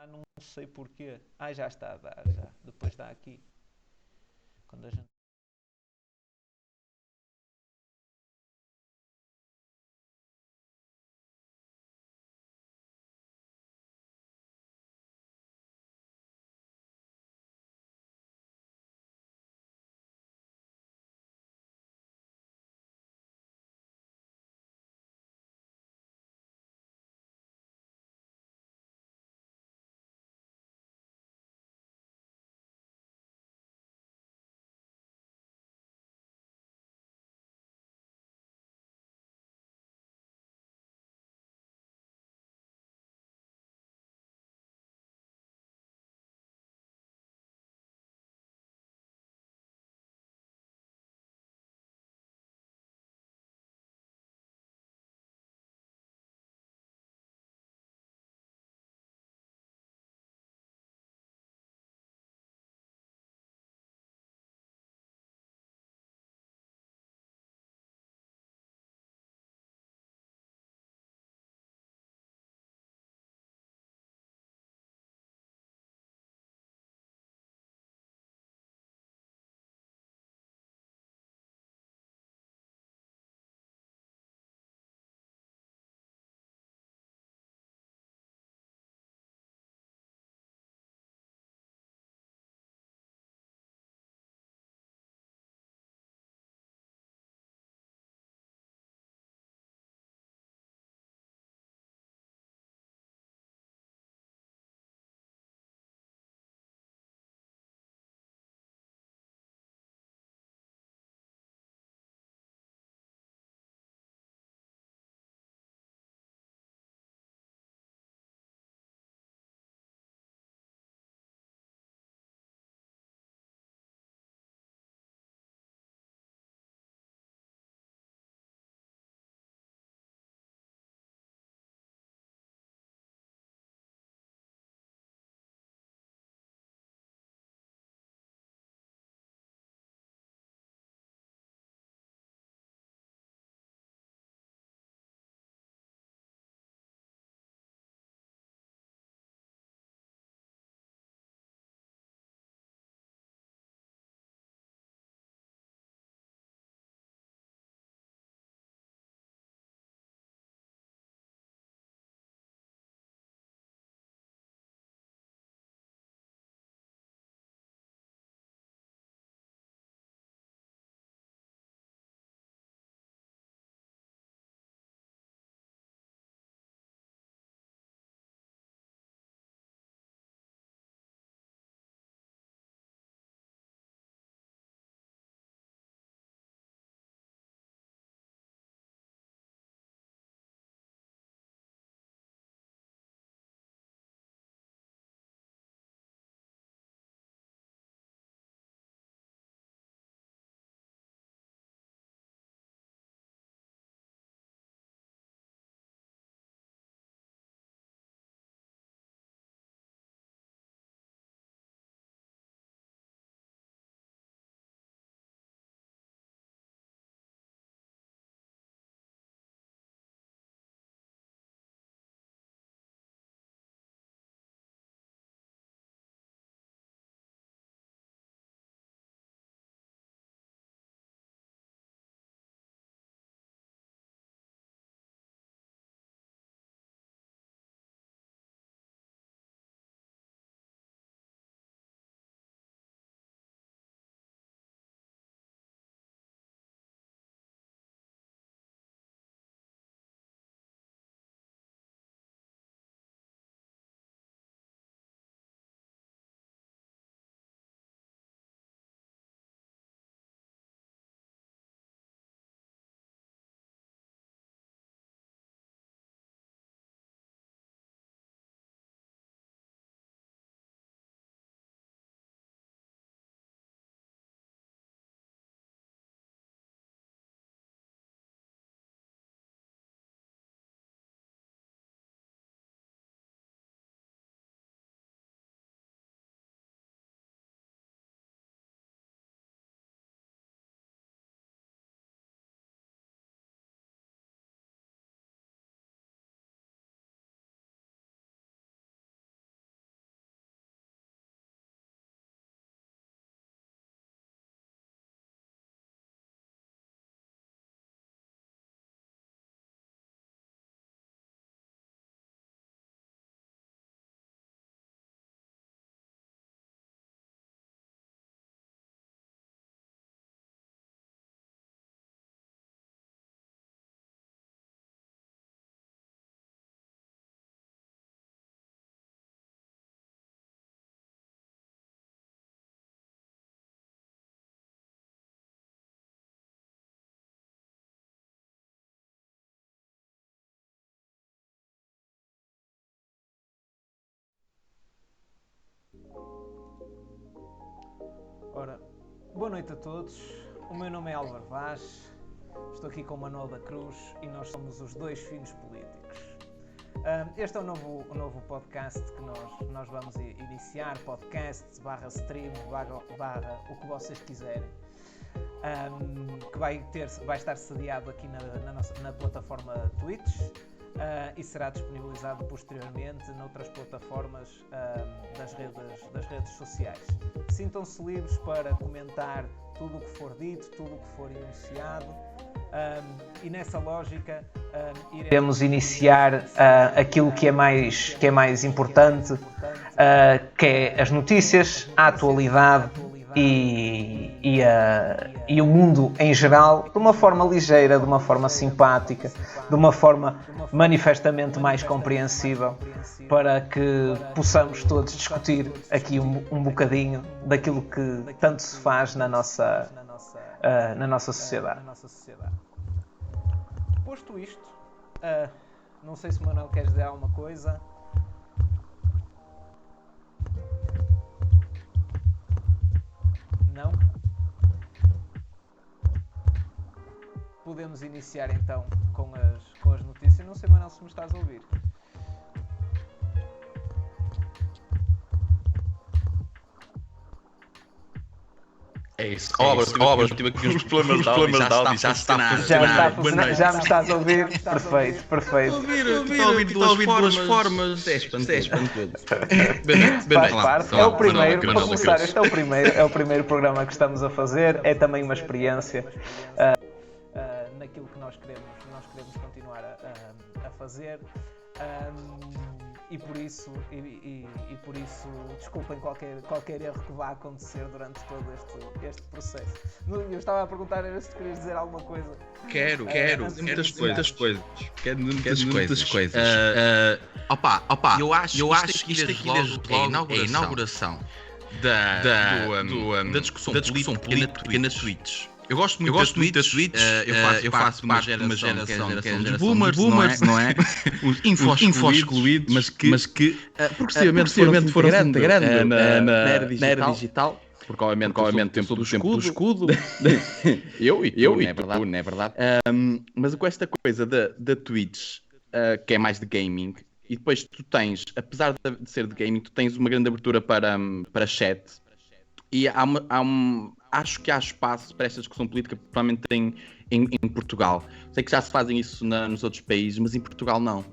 Não sei porquê. Já está a dar, já. Depois dá aqui. Quando a gente Boa noite a todos, o meu nome é Álvaro Vaz, estou aqui com o Manuel da Cruz e nós somos os Dois Finos Políticos. Este é o novo podcast que nós vamos iniciar, podcast, /stream, barra o que vocês quiserem, que vai estar sediado aqui na plataforma Twitch. E será disponibilizado posteriormente noutras plataformas das redes sociais. Sintam-se livres para comentar tudo o que for dito, tudo o que for enunciado, e nessa lógica iremos iniciar aquilo que é mais importante, que é as notícias, a atualidade e o mundo em geral, de uma forma ligeira, de uma forma simpática, de uma forma manifestamente mais compreensível, para que possamos todos discutir aqui um bocadinho daquilo que tanto se faz na nossa sociedade. Posto isto, não sei se o Manuel quer dizer alguma coisa. Não? Podemos iniciar então com as notícias. Não sei, Manuel, se me estás a ouvir. É isso. Obra, tive aqui uns problemas de áudio e já está a funcionar. Já me estás a ouvir? Perfeito. Estou a ouvir de duas formas. É espantoso. Faz parte. É o primeiro, para começar, este é o primeiro programa que estamos a fazer. É também uma experiência naquilo que nós queremos continuar a fazer. E por isso desculpem qualquer erro que vá acontecer durante todo este processo. Eu estava a perguntar se tu querias dizer alguma coisa. Quero muitas coisas. Quero muitas coisas. Opa, eu acho que isto aqui é a inauguração da discussão política na Twitch. Eu gosto muito da Twitch, eu faço parte de uma geração dos boomers, não é? Os infos excluídos, mas que progressivamente foram se integrando na era digital. Porque obviamente tempo do escudo. eu e tu, não é verdade? Mas com esta coisa da Twitch, que é mais de gaming, e depois tu tens, apesar de ser de gaming, tu tens uma grande abertura para chat, e acho que há espaço para esta discussão política, provavelmente em Portugal. Sei que já se fazem isso nos outros países, mas em Portugal não.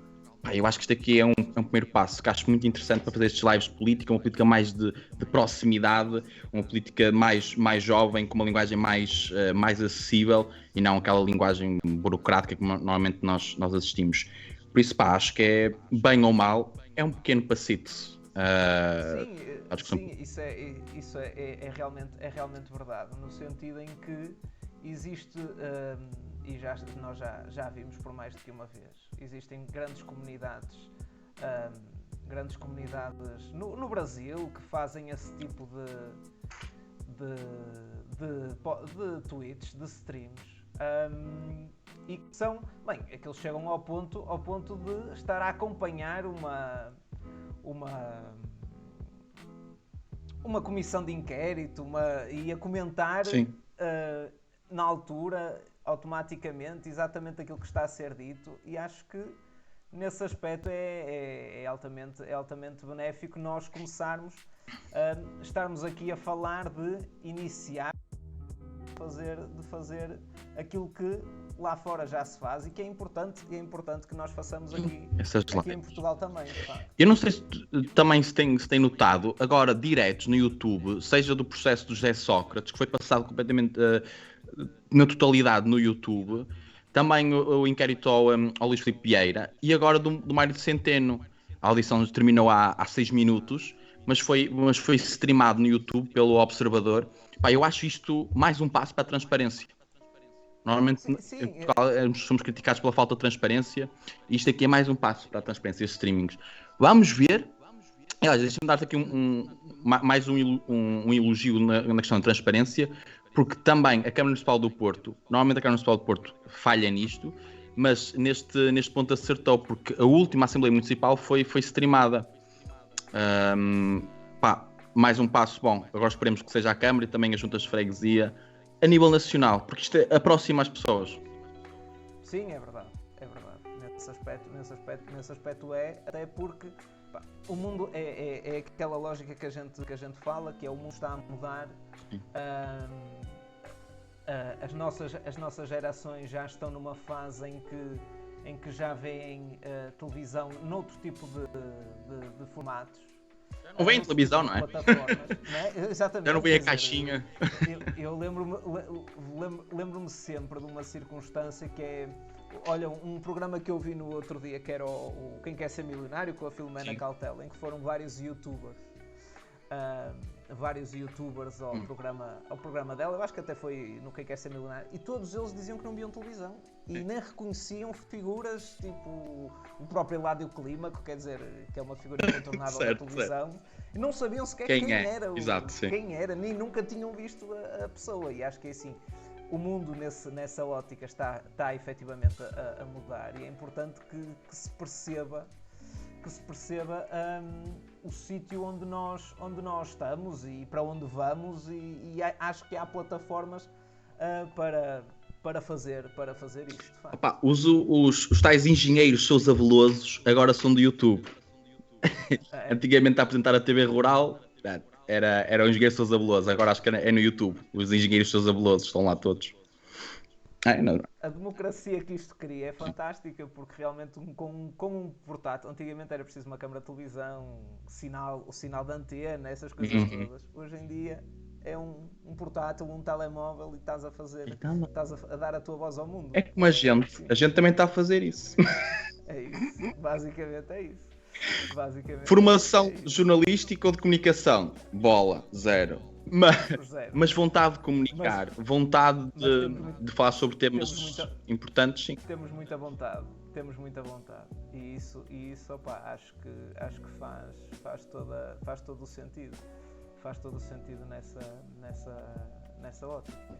Eu acho que isto aqui é um primeiro passo, que acho muito interessante para fazer estes lives de política, uma política mais de proximidade, uma política mais jovem, com uma linguagem mais acessível, e não aquela linguagem burocrática que normalmente nós assistimos. Por isso, acho que é, bem ou mal, é um pequeno passito. Sim, isso é realmente verdade, no sentido em que existe, e nós já vimos por mais do que uma vez, existem grandes comunidades no Brasil que fazem esse tipo de tweets, de streams, e que são, é que eles chegam ao ponto de estar a acompanhar uma comissão de inquérito e a comentar na altura, automaticamente, exatamente aquilo que está a ser dito, e acho que nesse aspecto é altamente benéfico nós começarmos a estarmos aqui a falar de iniciar, de fazer aquilo que lá fora já se faz e que é importante que nós façamos aqui em Portugal também. Eu não sei se também se tem notado, agora diretos no YouTube, seja do processo do José Sócrates, que foi passado completamente na totalidade no YouTube, também o inquérito ao Luís Filipe Vieira, e agora do Mário de Centeno. A audição terminou há 6 minutos, mas foi streamado no YouTube pelo Observador. Eu acho isto mais um passo para a transparência. Normalmente em Portugal somos criticados pela falta de transparência, e isto aqui é mais um passo para a transparência, estes streamings. Vamos ver. Deixa-me dar-te aqui mais um elogio na questão da transparência, porque também a Câmara Municipal do Porto, normalmente a Câmara Municipal do Porto falha nisto, mas neste ponto acertou, porque a última Assembleia Municipal foi streamada. mais um passo bom. Agora esperemos que seja a Câmara e também as juntas de freguesia a nível nacional, porque isto aproxima as pessoas. Sim, é verdade. Nesse aspecto até porque o mundo é aquela lógica que a gente fala, que é o mundo está a mudar. As nossas gerações já estão numa fase em que já veem televisão noutro tipo de formatos. Já não vem televisão, não é? Não é? Exatamente. Já não vem a caixinha. Eu lembro-me sempre de uma circunstância que é... Olha, um programa que eu vi no outro dia, que era o Quem Quer Ser Milionário, com a Filomena Cautela, em que foram vários youtubers ao programa dela. Eu acho que até foi no Quem Quer Ser Milionário, e todos eles diziam que não viam televisão e nem reconheciam figuras tipo o próprio Eladio Clímaco, quer dizer, que é uma figura incontornável da televisão, e não sabiam sequer quem era. Exato, quem era, nem nunca tinham visto a pessoa. E acho que é assim, o mundo nessa ótica está efetivamente a mudar, e é importante que se perceba o sítio onde nós estamos e para onde vamos, e acho que há plataformas para fazer isto. Opa, os tais engenheiros Sousa Velosos agora são do YouTube. Antigamente a apresentar a TV Rural era o engenheiro Sousa Veloso, agora acho que é no YouTube. Os engenheiros Sousa Velosos estão lá todos. A democracia que isto cria é fantástica, porque realmente com um portátil, antigamente era preciso uma câmara de televisão, o sinal de antena, essas coisas todas. Hoje em dia é um portátil, um telemóvel, e estás a dar a tua voz ao mundo. É como a gente também está a fazer isso. É isso, basicamente é isso. Formação jornalística ou de comunicação? Bola, zero. Mas vontade de comunicar, vontade de falar sobre temas importantes, sim. Temos muita vontade. E isso opa, acho que faz todo o sentido. Faz todo o sentido nessa ótica.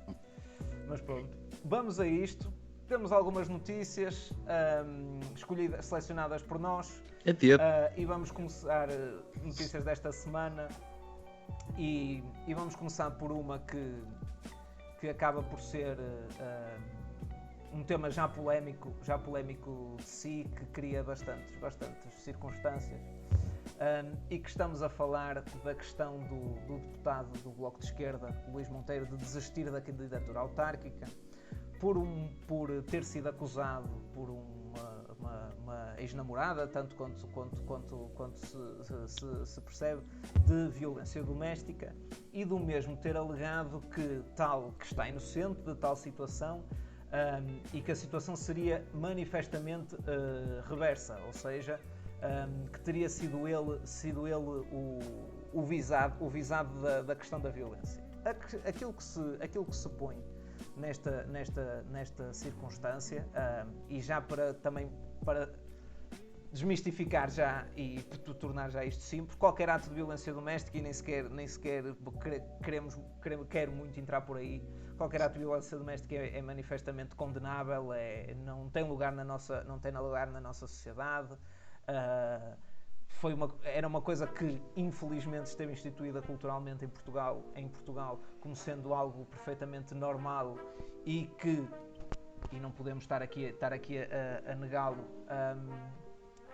Mas pronto, vamos a isto. Temos algumas notícias selecionadas por nós. E vamos começar notícias desta semana. E vamos começar por uma que acaba por ser um tema já polémico de si, que cria bastantes circunstâncias, e que estamos a falar da questão do deputado do Bloco de Esquerda, Luís Monteiro, de desistir da candidatura autárquica por ter sido acusado por uma ex-namorada, tanto quanto se percebe, de violência doméstica, e do mesmo ter alegado que está inocente de tal situação, e que a situação seria manifestamente reversa, ou seja, que teria sido ele o visado da questão da violência. Aquilo que se põe nesta circunstância, e já para desmistificar já e tornar já isto simples, qualquer ato de violência doméstica, e nem sequer quero muito entrar por aí, qualquer ato de violência doméstica é manifestamente condenável, não tem lugar na nossa sociedade. Era uma coisa que infelizmente esteve instituída culturalmente em Portugal como sendo algo perfeitamente normal, e não podemos estar aqui a negá-lo,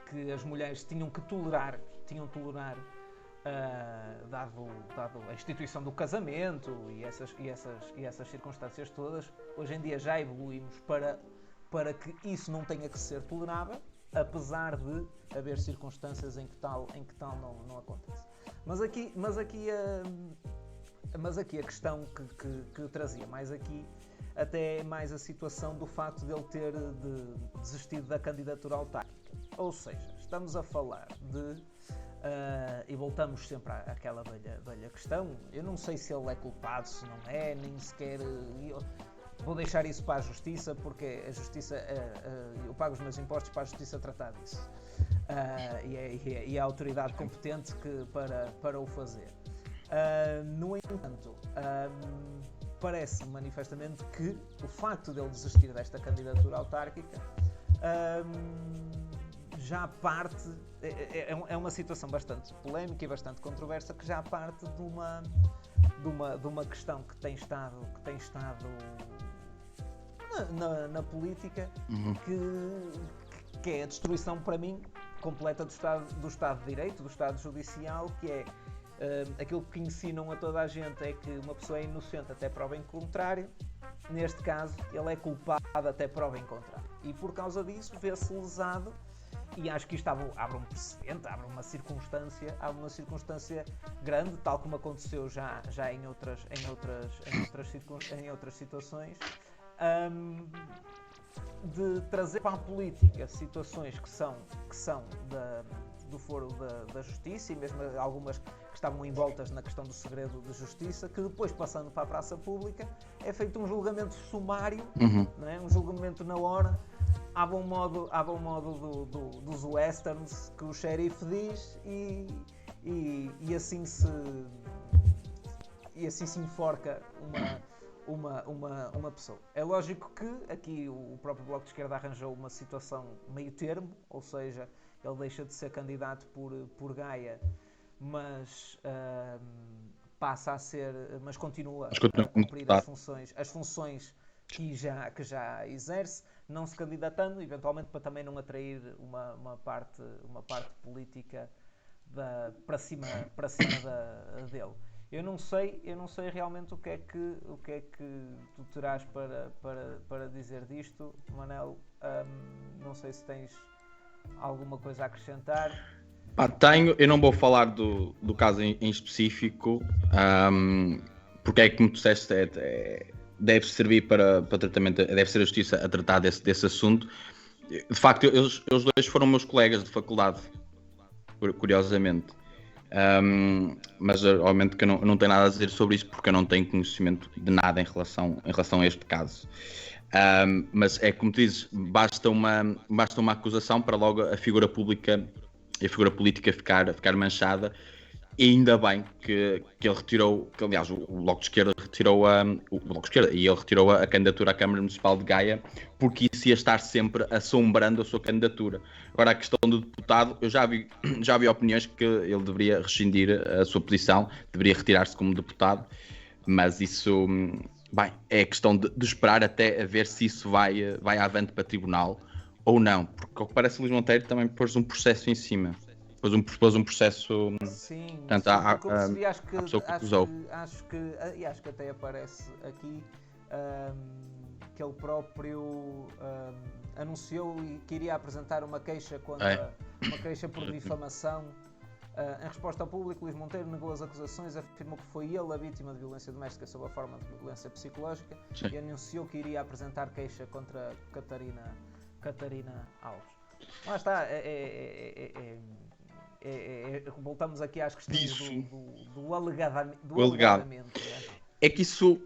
que as mulheres tinham tolerar dado a instituição do casamento e essas circunstâncias todas. Hoje em dia já evoluímos para que isso não tenha que ser tolerável, apesar de haver circunstâncias em que tal não acontece. Mas aqui a questão que eu trazia mais aqui até é mais a situação do facto de ele ter desistido da candidatura autárquica. Ou seja, estamos a falar e voltamos sempre àquela velha questão. Eu não sei se ele é culpado, se não é, nem sequer... Vou deixar isso para a Justiça, porque a Justiça, eu pago os meus impostos para a Justiça tratar disso. E é a autoridade competente para o fazer. No entanto, parece manifestamente que o facto de ele desistir desta candidatura autárquica já parte, é uma situação bastante polémica e bastante controversa, que já parte de uma questão que tem estado na política, que é a destruição, para mim, completa do Estado de Direito, do Estado Judicial, que é aquilo que ensinam a toda a gente é que uma pessoa é inocente até prova em contrário. Neste caso, ele é culpado até prova em contrário. E por causa disso, vê-se lesado, e acho que isto abre um precedente, abre uma circunstância grande, tal como aconteceu já em outras situações, de trazer para a política situações que são do foro da justiça, e mesmo algumas que estavam envoltas na questão do segredo de justiça, que depois, passando para a praça pública, é feito um julgamento sumário, não é? Um julgamento na hora, há bom modo dos westerns, que o xerife diz e assim se enforca uma pessoa. É lógico que aqui o próprio Bloco de Esquerda arranjou uma situação meio termo, ou seja, ele deixa de ser candidato por Gaia, mas passa a ser, mas continua a cumprir as funções que já exerce, não se candidatando, eventualmente para também não atrair uma parte política para cima dele. Eu não sei realmente o que é que tu terás para dizer disto, Manel. Não sei se tens alguma coisa a acrescentar. Tenho, eu não vou falar do caso em específico, porque é que, como tu disseste, deve servir para tratamento, deve ser a justiça a tratar desse assunto. De facto, eles dois foram meus colegas de faculdade, curiosamente. Mas obviamente que eu não tenho nada a dizer sobre isso, porque eu não tenho conhecimento de nada em relação a este caso. Mas é como tu dizes, basta uma acusação para logo a figura pública e a figura política ficar manchada. E ainda bem que ele retirou, que aliás o Bloco de Esquerda retirou ele retirou a candidatura à Câmara Municipal de Gaia, porque isso ia estar sempre assombrando a sua candidatura. Agora, a questão do deputado, eu já vi opiniões que ele deveria rescindir a sua posição, deveria retirar-se como deputado, mas isso, bem, é questão de esperar até a ver se isso vai avante para tribunal ou não, porque ao que parece, Luís Monteiro também pôs um processo em cima. Pôs um processo. Sim, portanto, a pessoa que acusou. Acho que até aparece aqui que ele próprio anunciou que iria apresentar uma queixa uma queixa por difamação. Em resposta ao público, Luís Monteiro negou as acusações, afirmou que foi ele a vítima de violência doméstica sob a forma de violência psicológica. Sim. E anunciou que iria apresentar queixa contra Catarina Alves. Lá está, voltamos aqui às questões do alegadamente. É que isso,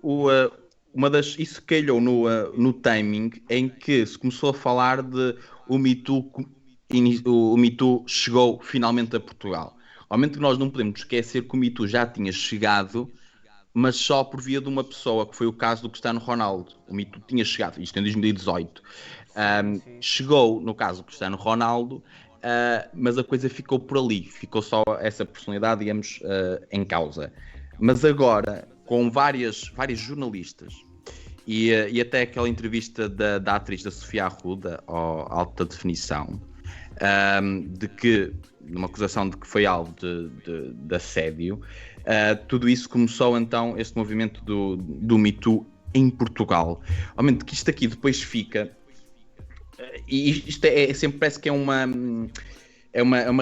isso calhou no timing em que se começou a falar de o Me Too chegou finalmente a Portugal. Obviamente que nós não podemos esquecer que o Me Too já tinha chegado, mas só por via de uma pessoa, que foi o caso do Cristiano Ronaldo. O Me Too tinha chegado, isto em 2018. Chegou, no caso do Cristiano Ronaldo, mas a coisa ficou por ali, ficou só essa personalidade, digamos, em causa. Mas agora, com vários jornalistas e até aquela entrevista da atriz da Sofia Arruda ao Alta Definição, numa acusação de que foi alvo de assédio, tudo isso começou então este movimento do Me Too em Portugal. Obviamente que isto aqui depois fica. E isto sempre parece que é uma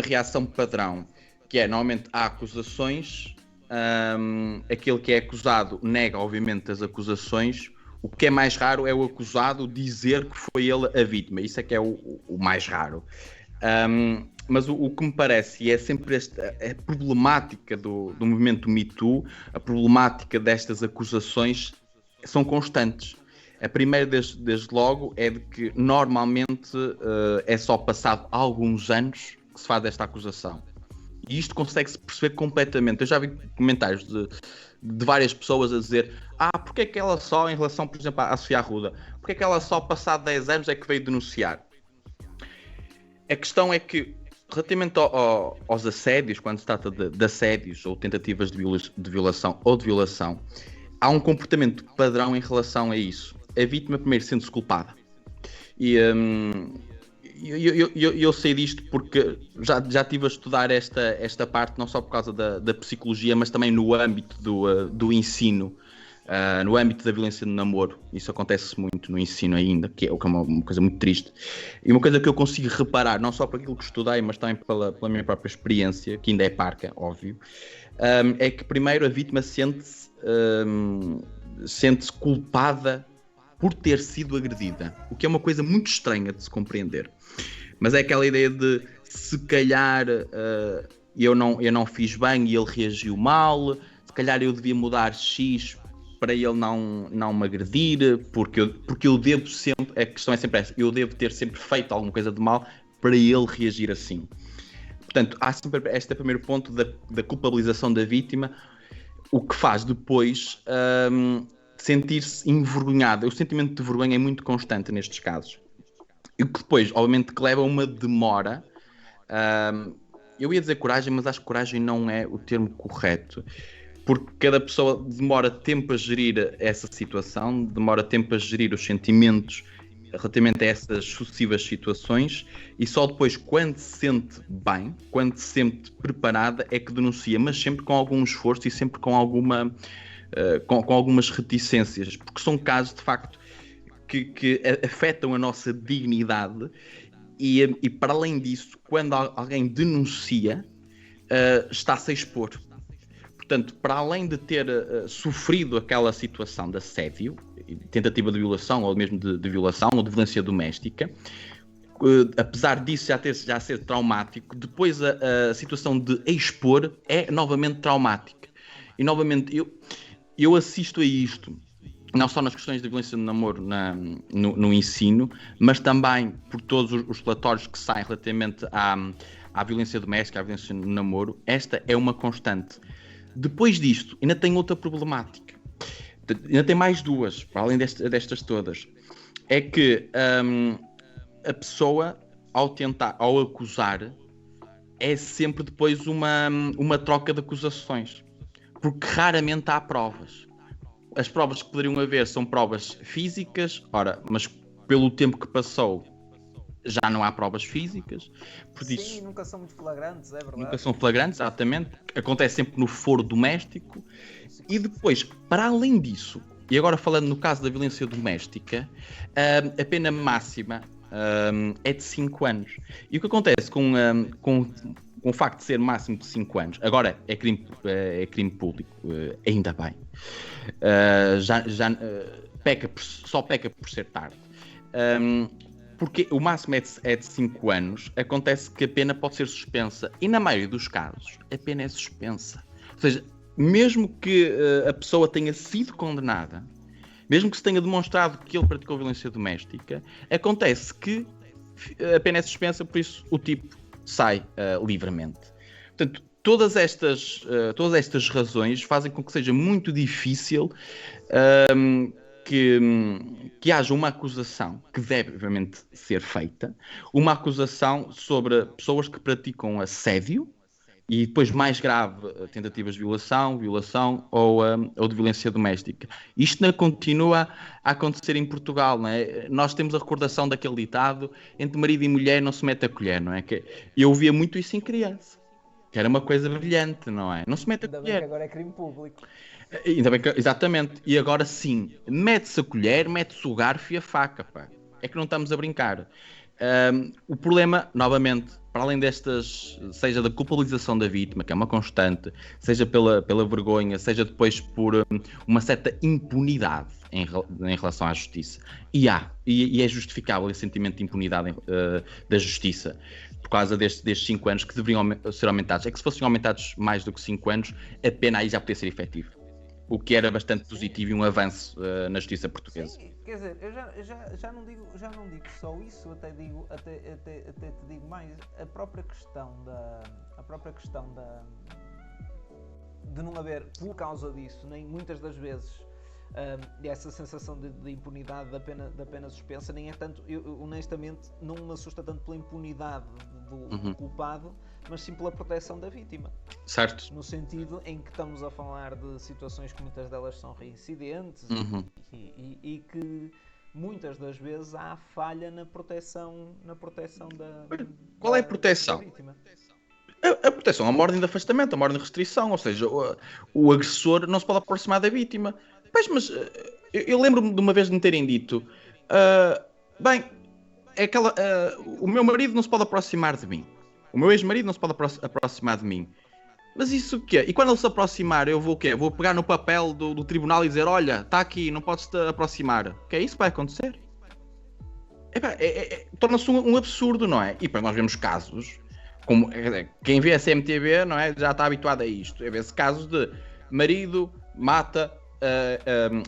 reação padrão, que é, normalmente há acusações, aquele que é acusado nega obviamente as acusações, o que é mais raro é o acusado dizer que foi ele a vítima, isso é que é o mais raro. Mas o que me parece, e é sempre a problemática do movimento Me Too, a problemática destas acusações são constantes. A primeira, desde logo, é de que normalmente é só passado alguns anos que se faz esta acusação. E isto consegue-se perceber completamente. Eu já vi comentários de várias pessoas a dizer porque é que ela só, em relação, por exemplo, à Sofia Arruda, porque é que ela só passado 10 anos é que veio denunciar? A questão é que, relativamente aos assédios, quando se trata de assédios ou tentativas de violação ou de violação, há um comportamento padrão em relação a isso. A vítima primeiro sente-se culpada. E eu sei disto porque já estive a estudar esta parte, não só por causa da psicologia, mas também no âmbito do ensino, no âmbito da violência no namoro. Isso acontece muito no ensino ainda, que é uma coisa muito triste. E uma coisa que eu consigo reparar, não só por aquilo que estudei, mas também pela minha própria experiência, que ainda é parca, óbvio, é que primeiro a vítima sente-se culpada por ter sido agredida, o que é uma coisa muito estranha de se compreender. Mas é aquela ideia de, se calhar eu não fiz bem e ele reagiu mal, se calhar eu devia mudar X para ele não me agredir, porque eu devo sempre, a questão é sempre essa, eu devo ter sempre feito alguma coisa de mal para ele reagir assim. Portanto, há sempre este primeiro ponto da culpabilização da vítima, o que faz depois sentir-se envergonhada. O sentimento de vergonha é muito constante nestes casos. E o que depois, obviamente, que leva a uma demora. Eu ia dizer coragem, mas acho que coragem não é o termo correto. Porque cada pessoa demora tempo a gerir essa situação, demora tempo a gerir os sentimentos relativamente a essas sucessivas situações, e só depois, quando se sente bem, quando se sente preparada, é que denuncia, mas sempre com algum esforço e sempre com algumas reticências, porque são casos, de facto, que afetam a nossa dignidade, e para além disso, quando alguém denuncia, está-se a expor. Portanto, para além de ter sofrido aquela situação de assédio, tentativa de violação ou mesmo de violação ou de violência doméstica, apesar disso já ser traumático, depois a situação de expor é novamente traumática. E novamente eu assisto a isto, não só nas questões de violência no namoro no ensino, mas também por todos os relatórios que saem relativamente à violência doméstica, à violência no namoro. Esta é uma constante. Depois disto, ainda tem outra problemática. Ainda tem mais duas, para além destas todas. É que a pessoa, ao acusar, é sempre depois uma troca de acusações. Porque raramente há provas. As provas que poderiam haver são provas físicas, mas pelo tempo que passou, já não há provas físicas. Sim, nunca são muito flagrantes, é verdade. Nunca são flagrantes, exatamente. Acontece sempre no foro doméstico. E depois, para além disso, e agora falando no caso da violência doméstica, a pena máxima é de 5 anos. E o que acontece com o facto de ser máximo de 5 anos, agora é crime público, ainda bem. Só peca por ser tarde. Porque o máximo é de 5 anos, acontece que a pena pode ser suspensa. E na maioria dos casos, a pena é suspensa. Ou seja, mesmo que a pessoa tenha sido condenada, mesmo que se tenha demonstrado que ele praticou violência doméstica, acontece que a pena é suspensa, por isso o tipo sai livremente. Portanto, todas estas razões fazem com que seja muito difícil que haja uma acusação que deve, obviamente, ser feita, uma acusação sobre pessoas que praticam assédio e depois, mais grave, tentativas de violação ou de violência doméstica. Isto não continua a acontecer em Portugal, não é? Nós temos a recordação daquele ditado: entre marido e mulher não se mete a colher, não é? Que eu via muito isso em criança, que era uma coisa brilhante, não é? Não se mete a colher. Ainda bem que agora é crime público. Ainda bem que, exatamente. E agora sim, mete-se a colher, mete-se o garfo e a faca, pá. É que não estamos a brincar. O problema, novamente, para além destas, seja da culpabilização da vítima, que é uma constante, seja pela vergonha, seja depois por uma certa impunidade em relação à justiça. E é justificável esse sentimento de impunidade da justiça, por causa destes 5 anos que deveriam ser aumentados. É que se fossem aumentados mais do que 5 anos, a pena aí já poderia ser efetiva. O que era bastante positivo e um avanço na justiça portuguesa. Sim, quer dizer, eu já não digo só isso, até te digo mais, a própria questão de não haver, por causa disso, nem muitas das vezes E essa sensação de impunidade da pena suspensa nem é tanto, eu honestamente não me assusta tanto pela impunidade do culpado, mas sim pela proteção da vítima. Certo. No sentido em que estamos a falar de situações que muitas delas são reincidentes e que muitas das vezes há falha na proteção da Qual é a proteção? Da vítima. A proteção é uma ordem de afastamento, uma ordem de restrição, ou seja, o agressor não se pode aproximar da vítima. Pois, mas eu lembro-me de uma vez de me terem dito, o meu marido não se pode aproximar de mim, o meu ex-marido não se pode aproximar de mim. Mas isso o quê? E quando ele se aproximar, eu vou o quê? Vou pegar no papel do tribunal e dizer, olha, está aqui, não podes te aproximar. O que é isso que vai acontecer? Torna-se um absurdo, não é? E depois nós vemos casos, como quem vê a CMTV, não é? Já está habituado a isto. É ver-se casos de marido mata,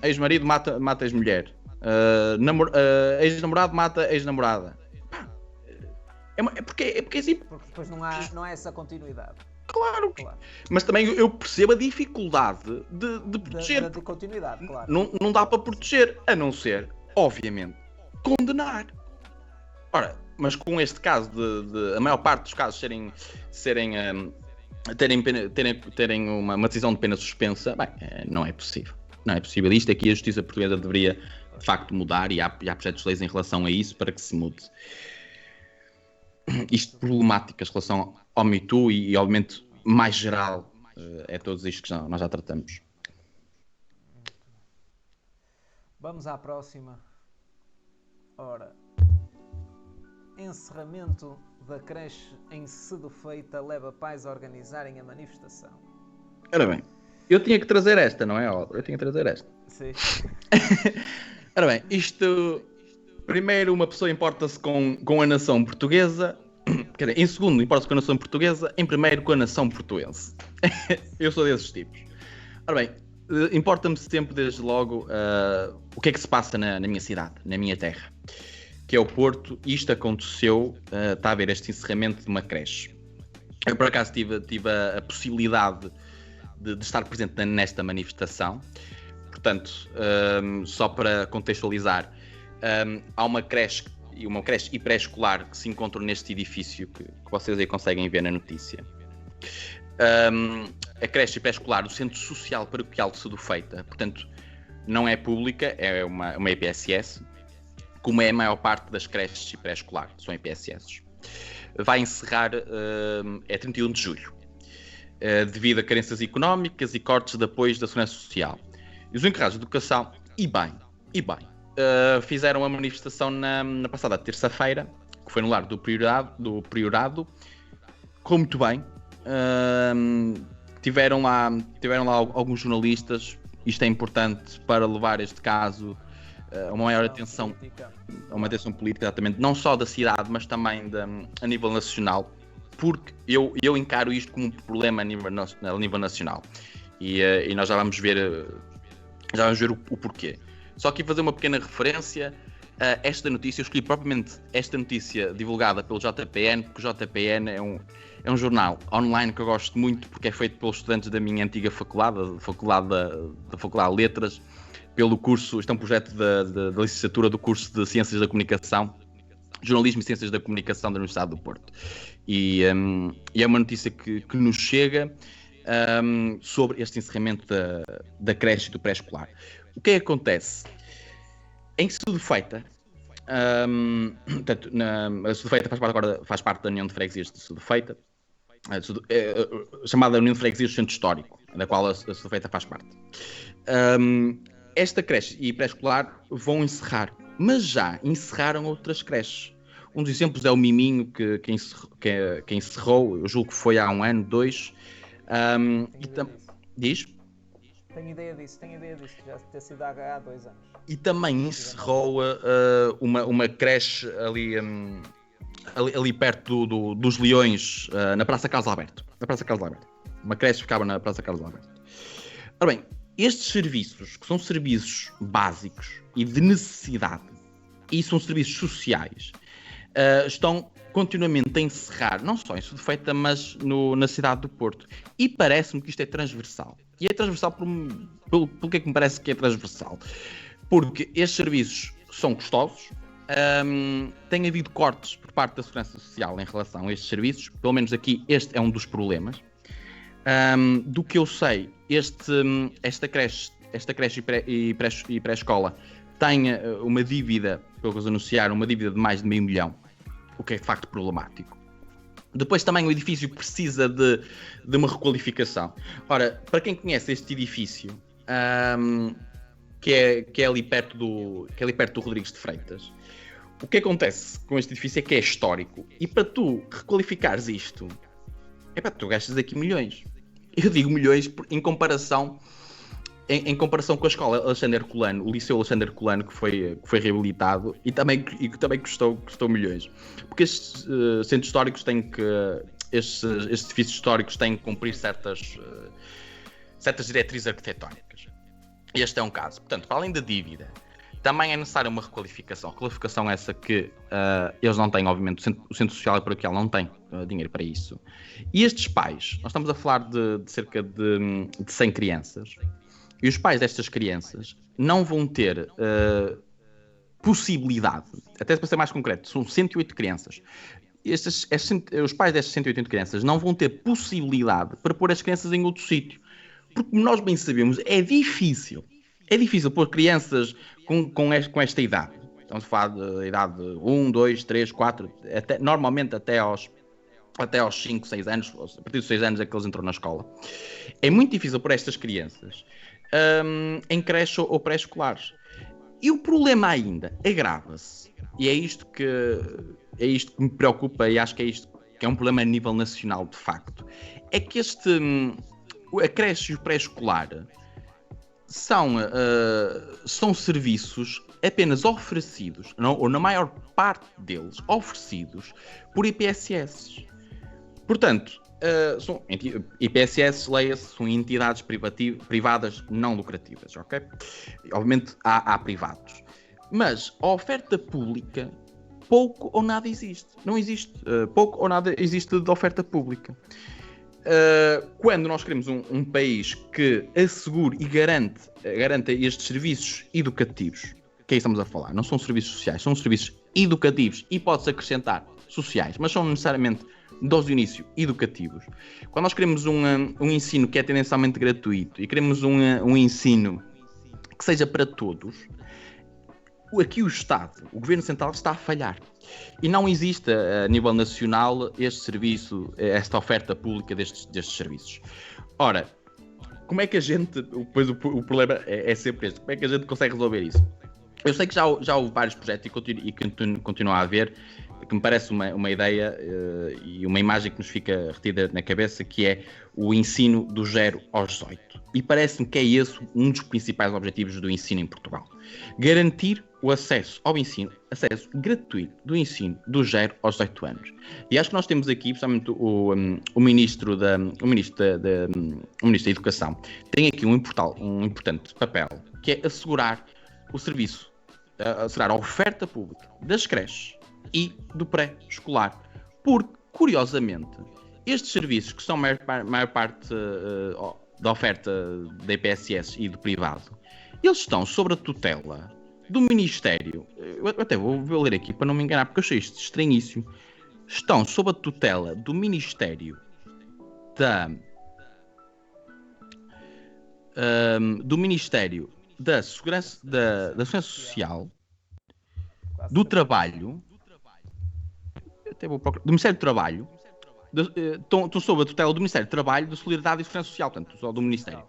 ex-marido mata ex-mulher, ex-namorado mata ex-namorada. Porque depois não há essa continuidade. Claro. Mas também eu percebo a dificuldade de proteger. De continuidade, claro. Não dá para proteger, a não ser, obviamente, condenar. Ora, mas com este caso de a maior parte dos casos terem uma decisão de pena suspensa, bem, não é possível. Não é possível. Isto aqui a justiça portuguesa deveria, de facto, mudar e há projetos de leis em relação a isso para que se mude. Isto problemáticas em relação ao Me Too e obviamente, mais geral, é todos isto que nós já tratamos. Vamos à próxima. Ora, encerramento da creche em Sedufeita leva pais a organizarem a manifestação. Ora bem, eu tinha que trazer esta, não é? Eu tinha que trazer esta. Sim. Ora bem, isto... Primeiro, uma pessoa importa-se com a nação portuguesa. Quer dizer, em segundo, importa-se com a nação portuguesa. Em primeiro, com a nação portuense. Eu sou desses tipos. Ora bem, importa-me sempre, desde logo, o que é que se passa na minha cidade, na minha terra, que é o Porto. Isto aconteceu, está a haver este encerramento de uma creche. Eu, por acaso, tive a possibilidade de estar presente nesta manifestação. Portanto, só para contextualizar, há uma creche e pré-escolar que se encontram neste edifício que vocês aí conseguem ver na notícia. A creche e pré-escolar do Centro Social Paroquial de Sedufeita, portanto, não é pública, é uma EPSS, como é a maior parte das creches e pré-escolar, são EPSS. Vai encerrar 31 de julho, devido a carências económicas e cortes de apoios da Segurança Social. E os encarregados de educação, e bem, fizeram a manifestação na passada terça-feira, que foi no lar do Priorado. Correu muito bem. Tiveram lá alguns jornalistas. Isto é importante para levar este caso a uma maior atenção, a uma atenção política, exatamente, não só da cidade, mas também a nível nacional, porque eu encaro isto como um problema a nível nacional. E nós já vamos ver o porquê. Só aqui fazer uma pequena referência a esta notícia. Eu escolhi propriamente esta notícia divulgada pelo JPN, porque o JPN é um jornal online que eu gosto muito, porque é feito pelos estudantes da minha antiga faculdade, da Faculdade de Letras, pelo curso, isto é um projeto da licenciatura do curso de Ciências da Comunicação, Jornalismo e Ciências da Comunicação da Universidade do Porto. E é uma notícia que nos chega sobre este encerramento da creche e do pré-escolar. O que é que acontece? Em Sedufeita, a Sedufeita faz parte da União de Freguesias de Sedufeita, chamada União de Freguesias do Centro Histórico, da qual a Sedufeita faz parte. Esta creche e pré-escolar vão encerrar, mas já encerraram outras creches. Um dos exemplos é o Miminho, que encerrou, eu julgo que foi há 1 ano, 2. Diz? Tenho ideia disso, já ter sido há 2 anos. E também encerrou uma creche ali perto dos Leões, na Praça Carlos Alberto. Uma creche ficava na Praça Carlos Alberto. Ora bem, estes serviços, que são serviços básicos e de necessidade, e são serviços sociais, estão continuamente a encerrar, não só em Sudefeita, mas na cidade do Porto. E parece-me que isto é transversal. E é transversal pelo que é que me parece que é transversal? Porque estes serviços são custosos, tem havido cortes por parte da Segurança Social em relação a estes serviços, pelo menos aqui este é um dos problemas. Do que eu sei, esta creche e pré-escola tem uma dívida, pelo que eles anunciaram, uma dívida de mais de $500 mil, o que é de facto problemático. Depois também o edifício precisa de uma requalificação. Ora, para quem conhece este edifício, que é ali perto do Rodrigues de Freitas, o que acontece com este edifício é que é histórico. E para tu requalificares isto, tu gastas aqui milhões. Eu digo milhões em comparação com a escola Alexandre Herculano, o Liceu Alexandre Herculano, que foi reabilitado e que também custou milhões. Porque estes centros históricos estes edifícios históricos têm que cumprir certas diretrizes arquitetónicas. Este é um caso. Portanto, para além da dívida, também é necessária uma requalificação. Requalificação essa que eles não têm, obviamente, o Centro Social e Paroquial não tem dinheiro para isso. E estes pais, nós estamos a falar de cerca de 100 crianças, e os pais destas crianças não vão ter possibilidade, até para ser mais concreto, são 108 crianças. Os pais destas 108 crianças não vão ter possibilidade para pôr as crianças em outro sítio. Porque, como nós bem sabemos, é difícil pôr crianças com esta idade. Estamos a falar da idade de 1, 2, 3, 4, normalmente até aos 5, 6 anos, a partir dos 6 anos é que eles entram na escola. É muito difícil para estas crianças em creche ou pré-escolares. E o problema ainda agrava-se, e é isto que me preocupa, e acho que é isto que é um problema a nível nacional de facto, é que a creche e o pré-escolar são serviços apenas oferecidos, ou na maior parte deles, oferecidos por IPSS. Portanto, IPSS, leia-se, são entidades privadas não lucrativas, ok? Obviamente há privados. Mas a oferta pública, pouco ou nada existe. Não existe. Pouco ou nada existe de oferta pública. Quando nós queremos um país que assegure e garanta estes serviços educativos, que aí estamos a falar, não são serviços sociais, são serviços educativos e pode-se acrescentar sociais, mas são necessariamente desde o início educativos. Quando nós queremos um ensino que é tendencialmente gratuito e queremos um ensino que seja para todos, aqui o Estado, o Governo Central está a falhar. E não existe a nível nacional este serviço, esta oferta pública destes serviços. Ora, como é que a gente, depois o problema é sempre este, como é que a gente consegue resolver isso? Eu sei que já houve vários projetos e continua a haver, que me parece uma ideia e uma imagem que nos fica retida na cabeça, que é o ensino do 0 aos 18. E parece-me que é esse um dos principais objetivos do ensino em Portugal. Garantir o acesso ao ensino, acesso gratuito do ensino do 0 aos 18 anos. E acho que nós temos aqui, principalmente o Ministro da Educação, tem aqui um importante papel, que é assegurar o serviço, assegurar a oferta pública das creches e do pré-escolar. Porque, curiosamente, estes serviços, que são a maior parte da oferta da IPSS e do privado, eles estão sob a tutela do Ministério. Eu até vou ler aqui para não me enganar, porque eu achei isto estranhíssimo. Estão sob a tutela do Ministério da Segurança Social, do Trabalho, até vou procurar, do Ministério do Trabalho, estão sob a tutela do Ministério do Trabalho, da Solidariedade e Segurança Social, portanto, só do Ministério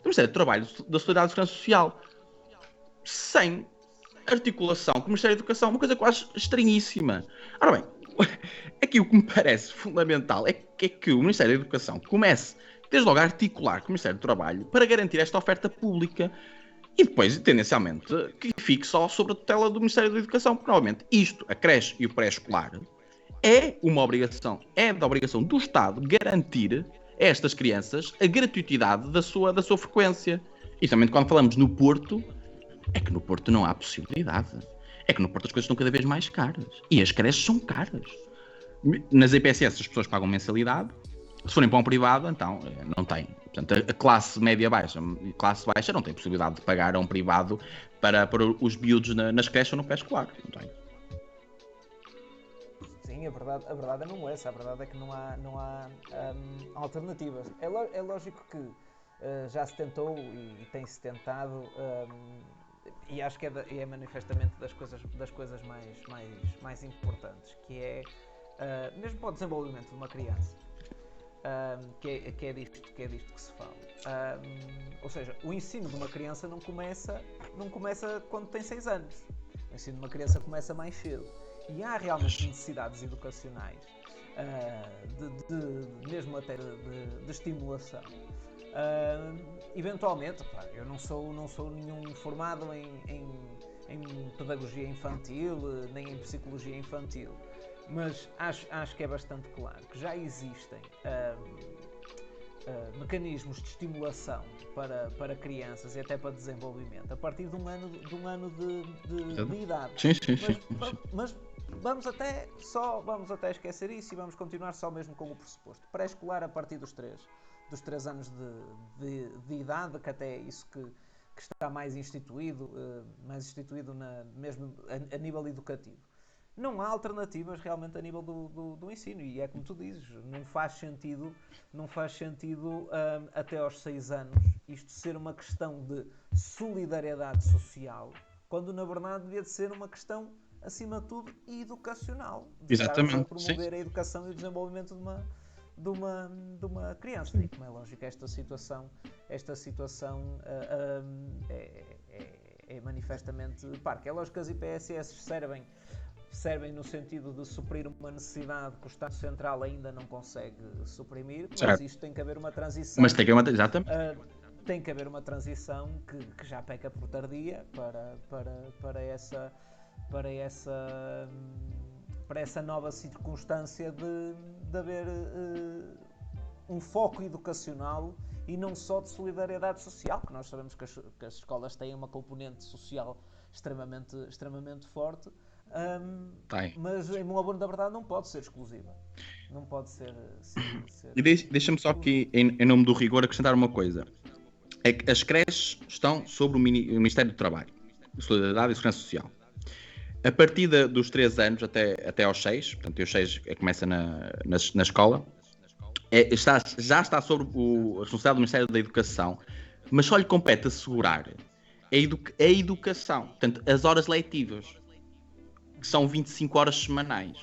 do Trabalho, da Solidariedade e Segurança Social, sem articulação com o Ministério da Educação, uma coisa quase estranhíssima. Ora bem, aqui o que me parece fundamental é que o Ministério da Educação comece, desde logo, a articular com o Ministério do Trabalho para garantir esta oferta pública e depois, tendencialmente, que fique só sobre a tutela do Ministério da Educação, porque, novamente, a creche e o pré-escolar, é da obrigação do Estado garantir a estas crianças a gratuitidade da sua frequência. E somente quando falamos no Porto, é que no Porto não há possibilidade. É que no Porto as coisas estão cada vez mais caras. E as creches são caras. Nas EPSS as pessoas pagam mensalidade, se forem para um privado, então não tem. Portanto, a classe média-baixa, classe baixa não tem possibilidade de pagar a um privado para os miúdos nas creches ou no pré-escolar. Não tem. Sim, a verdade não é essa. A verdade é que não há alternativas. É lógico que já se tentou e tem-se tentado, e acho que é manifestamente das coisas mais importantes, que é mesmo para o desenvolvimento de uma criança, que é disto que se fala. Ou seja, o ensino de uma criança não começa quando tem 6 anos. O ensino de uma criança começa mais cedo. E há realmente necessidades educacionais, mesmo até de estimulação. Eventualmente, claro, eu não sou nenhum formado em pedagogia infantil, nem em psicologia infantil, mas acho que é bastante claro que já existem mecanismos de estimulação para crianças e até para desenvolvimento a partir de um ano de idade. Sim. Mas vamos até esquecer isso e vamos continuar só mesmo com o pressuposto. Pré-escolar a partir dos 3 anos de idade, que até é isso que está mais instituído mesmo a nível educativo. Não há alternativas realmente a nível do ensino, e é como tu dizes, não faz sentido até aos 6 anos isto ser uma questão de solidariedade social, quando na verdade devia de ser uma questão, acima de tudo, educacional. Exatamente. A promover a educação e o desenvolvimento de uma criança. E como é lógico, esta situação é manifestamente parca. É lógico que as IPSS servem no sentido de suprir uma necessidade que o Estado Central ainda não consegue suprimir, mas isto tem que haver uma transição. Mas tem que haver tem que haver uma transição que já peca por tardia para essa nova circunstância de haver um foco educacional e não só de solidariedade social, que nós sabemos que as escolas têm uma componente social extremamente forte. Mas em bom abono da verdade não pode ser exclusiva, não pode ser e deixa-me só aqui em nome do rigor acrescentar uma coisa, é que as creches estão sobre o Ministério do Trabalho, Solidariedade e Segurança Social. A partir dos 3 anos até aos 6, portanto os 6 começa na escola, já está sobre a responsabilidade do Ministério da Educação, mas só lhe compete assegurar a educação, portanto as horas letivas, que são 25 horas semanais.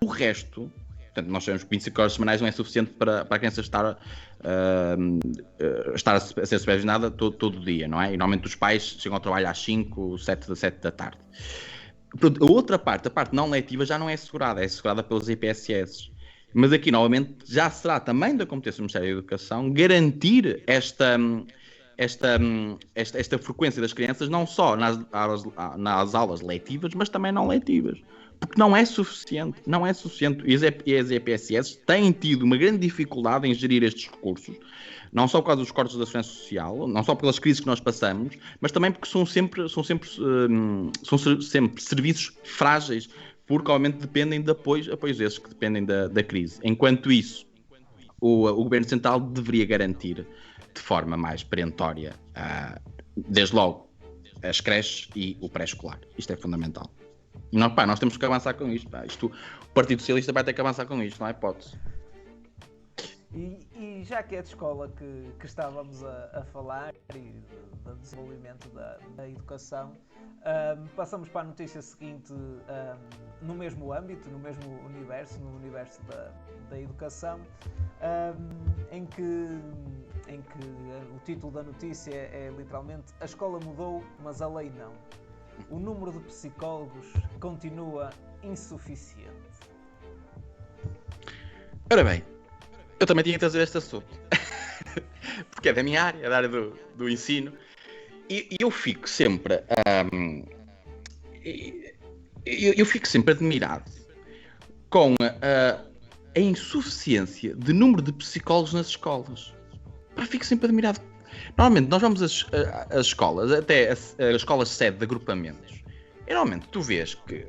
O resto, portanto, nós sabemos que 25 horas semanais não é suficiente para a criança estar a ser supervisionada todo o dia, não é? E normalmente os pais chegam ao trabalho às 5, 7 da tarde. A outra parte, a parte não letiva, já não é assegurada pelas IPSS. Mas aqui, novamente, já será também da competência do Ministério da Educação garantir esta frequência das crianças, não só nas aulas letivas, mas também não letivas. Porque não é suficiente. E as EPSS têm tido uma grande dificuldade em gerir estes recursos, não só por causa dos cortes da segurança social, não só pelas crises que nós passamos, mas também porque são sempre serviços frágeis, porque obviamente dependem de apoios esses que dependem da crise. Enquanto isso, o Governo Central deveria garantir de forma mais perentória, desde logo, as creches e o pré-escolar. Isto é fundamental. E nós temos que avançar com isto. O Partido Socialista vai ter que avançar com isto, não há hipótese. E já que é de escola que estávamos a falar e do desenvolvimento da educação, passamos para a notícia seguinte, no mesmo âmbito, no mesmo universo, no universo da educação, em que o título da notícia é literalmente: a escola mudou, mas a lei não. O número de psicólogos continua insuficiente. Ora bem, eu também tinha que trazer este assunto, porque é da minha área, da área do ensino, e eu fico sempre admirado com a insuficiência de número de psicólogos nas escolas. Fico sempre admirado. Normalmente nós vamos às escolas, até as escolas sede de agrupamentos, e normalmente tu vês que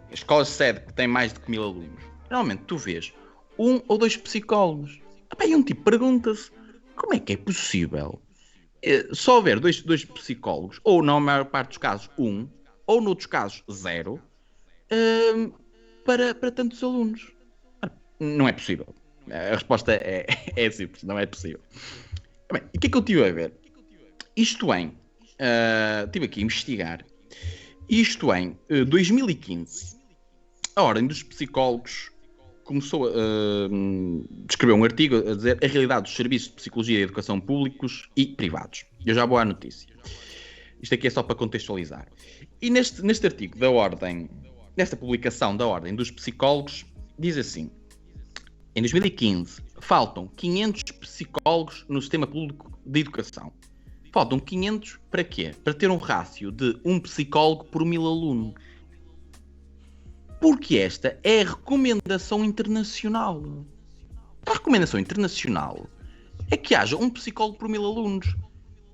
as escolas sede que têm mais de 1000 alunos, normalmente tu vês um ou dois psicólogos. E um tipo pergunta-se, como é que é possível só haver dois psicólogos, ou na maior parte dos casos um, ou noutros casos zero, para tantos alunos? Não é possível. A resposta é simples, não é possível. Bem, e o que é que eu tive a ver? Isto estive aqui a investigar. Isto em 2015, a Ordem dos Psicólogos começou a descrever um artigo a dizer a realidade dos serviços de psicologia e educação públicos e privados. Eu já vou à notícia. Isto aqui é só para contextualizar. E neste artigo da Ordem, nesta publicação da Ordem dos Psicólogos, diz assim: em 2015, faltam 500 psicólogos no sistema público de educação. Faltam 500 para quê? Para ter um rácio de um psicólogo por 1000 alunos. Porque esta é a recomendação internacional. A recomendação internacional é que haja um psicólogo por 1000 alunos.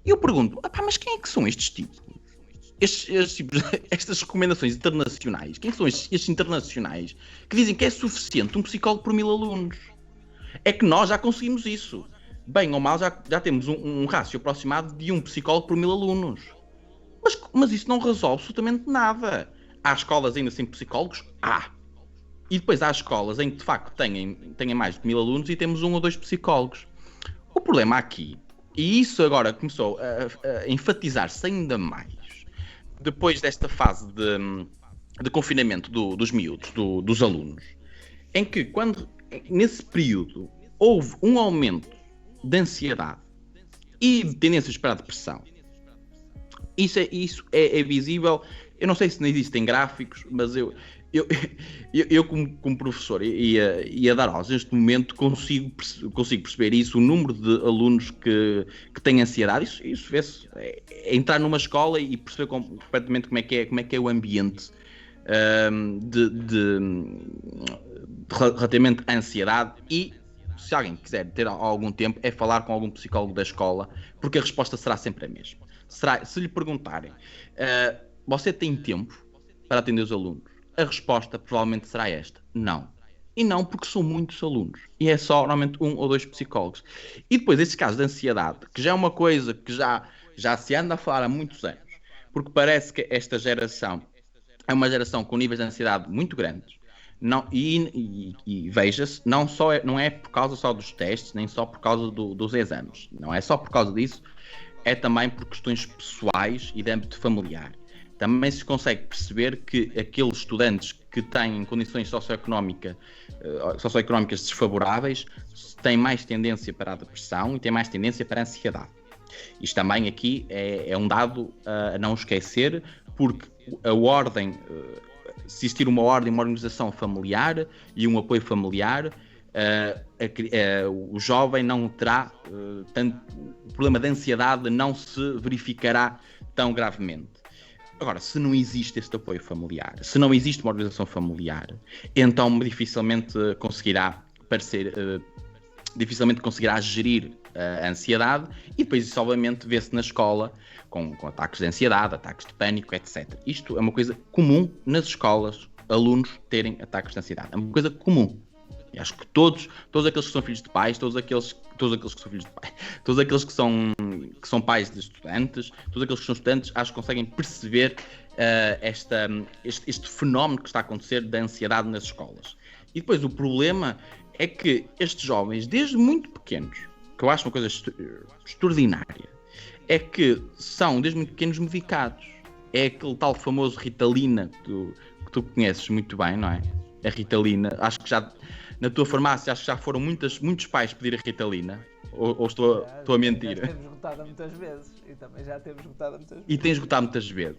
E eu pergunto, mas quem é que são estes tipos? Estas recomendações internacionais, quem são estes internacionais que dizem que é suficiente um psicólogo por 1000 alunos? É que nós já conseguimos isso. Bem ou mal, já temos um rácio aproximado de um psicólogo por 1000 alunos. Mas isso não resolve absolutamente nada. Há escolas ainda sem psicólogos? E depois há escolas em que de facto tenham mais de 1000 alunos e temos um ou dois psicólogos. O problema aqui, e isso agora começou a enfatizar-se ainda mais, depois desta fase de confinamento dos miúdos, dos alunos, em que nesse período houve um aumento de ansiedade e de tendências para a depressão. Isso é visível. Eu não sei se não existem gráficos, mas eu como professor e a dar aulas neste momento consigo perceber isso, o número de alunos que têm ansiedade. Isso vê-se, é entrar numa escola e perceber completamente como é que é o ambiente relativamente à ansiedade. E se alguém quiser ter algum tempo, é falar com algum psicólogo da escola, porque a resposta será sempre a mesma. Se lhe perguntarem, você tem tempo para atender os alunos? A resposta provavelmente será esta: não. E não porque são muitos alunos. E é só, normalmente, um ou dois psicólogos. E depois, esses casos de ansiedade, que já é uma coisa que já se anda a falar há muitos anos, porque parece que esta geração é uma geração com níveis de ansiedade muito grandes. Não, e veja-se, não é por causa só dos testes, nem só por causa dos exames. Não é só por causa disso, é também por questões pessoais e de âmbito familiar. Também se consegue perceber que aqueles estudantes que têm condições socioeconómicas desfavoráveis têm mais tendência para a depressão e têm mais tendência para a ansiedade. Isto também aqui é um dado a não esquecer, porque a ordem, se existir uma ordem, uma organização familiar e um apoio familiar, o jovem não terá o problema de ansiedade não se verificará tão gravemente. Agora, se não existe este apoio familiar, se não existe uma organização familiar, então dificilmente conseguirá gerir a ansiedade, e depois isso obviamente vê-se na escola com ataques de ansiedade, ataques de pânico, etc. Isto é uma coisa comum nas escolas, alunos terem ataques de ansiedade. É uma coisa comum. E acho que todos aqueles que são filhos de pais, todos aqueles que são pais de estudantes, todos aqueles que são estudantes, acho que conseguem perceber este fenómeno que está a acontecer da ansiedade nas escolas. E depois o problema é que estes jovens, desde muito pequenos, que eu acho uma coisa extraordinária, é que são desde muito pequenos medicados. É aquele tal famoso Ritalina que tu conheces muito bem, não é? A Ritalina, acho que já na tua farmácia já foram muitos pais pedir a Ritalina, ou estou a mentir? Já temos esgotado muitas vezes, e também já temos esgotado muitas vezes. E tens esgotado muitas vezes,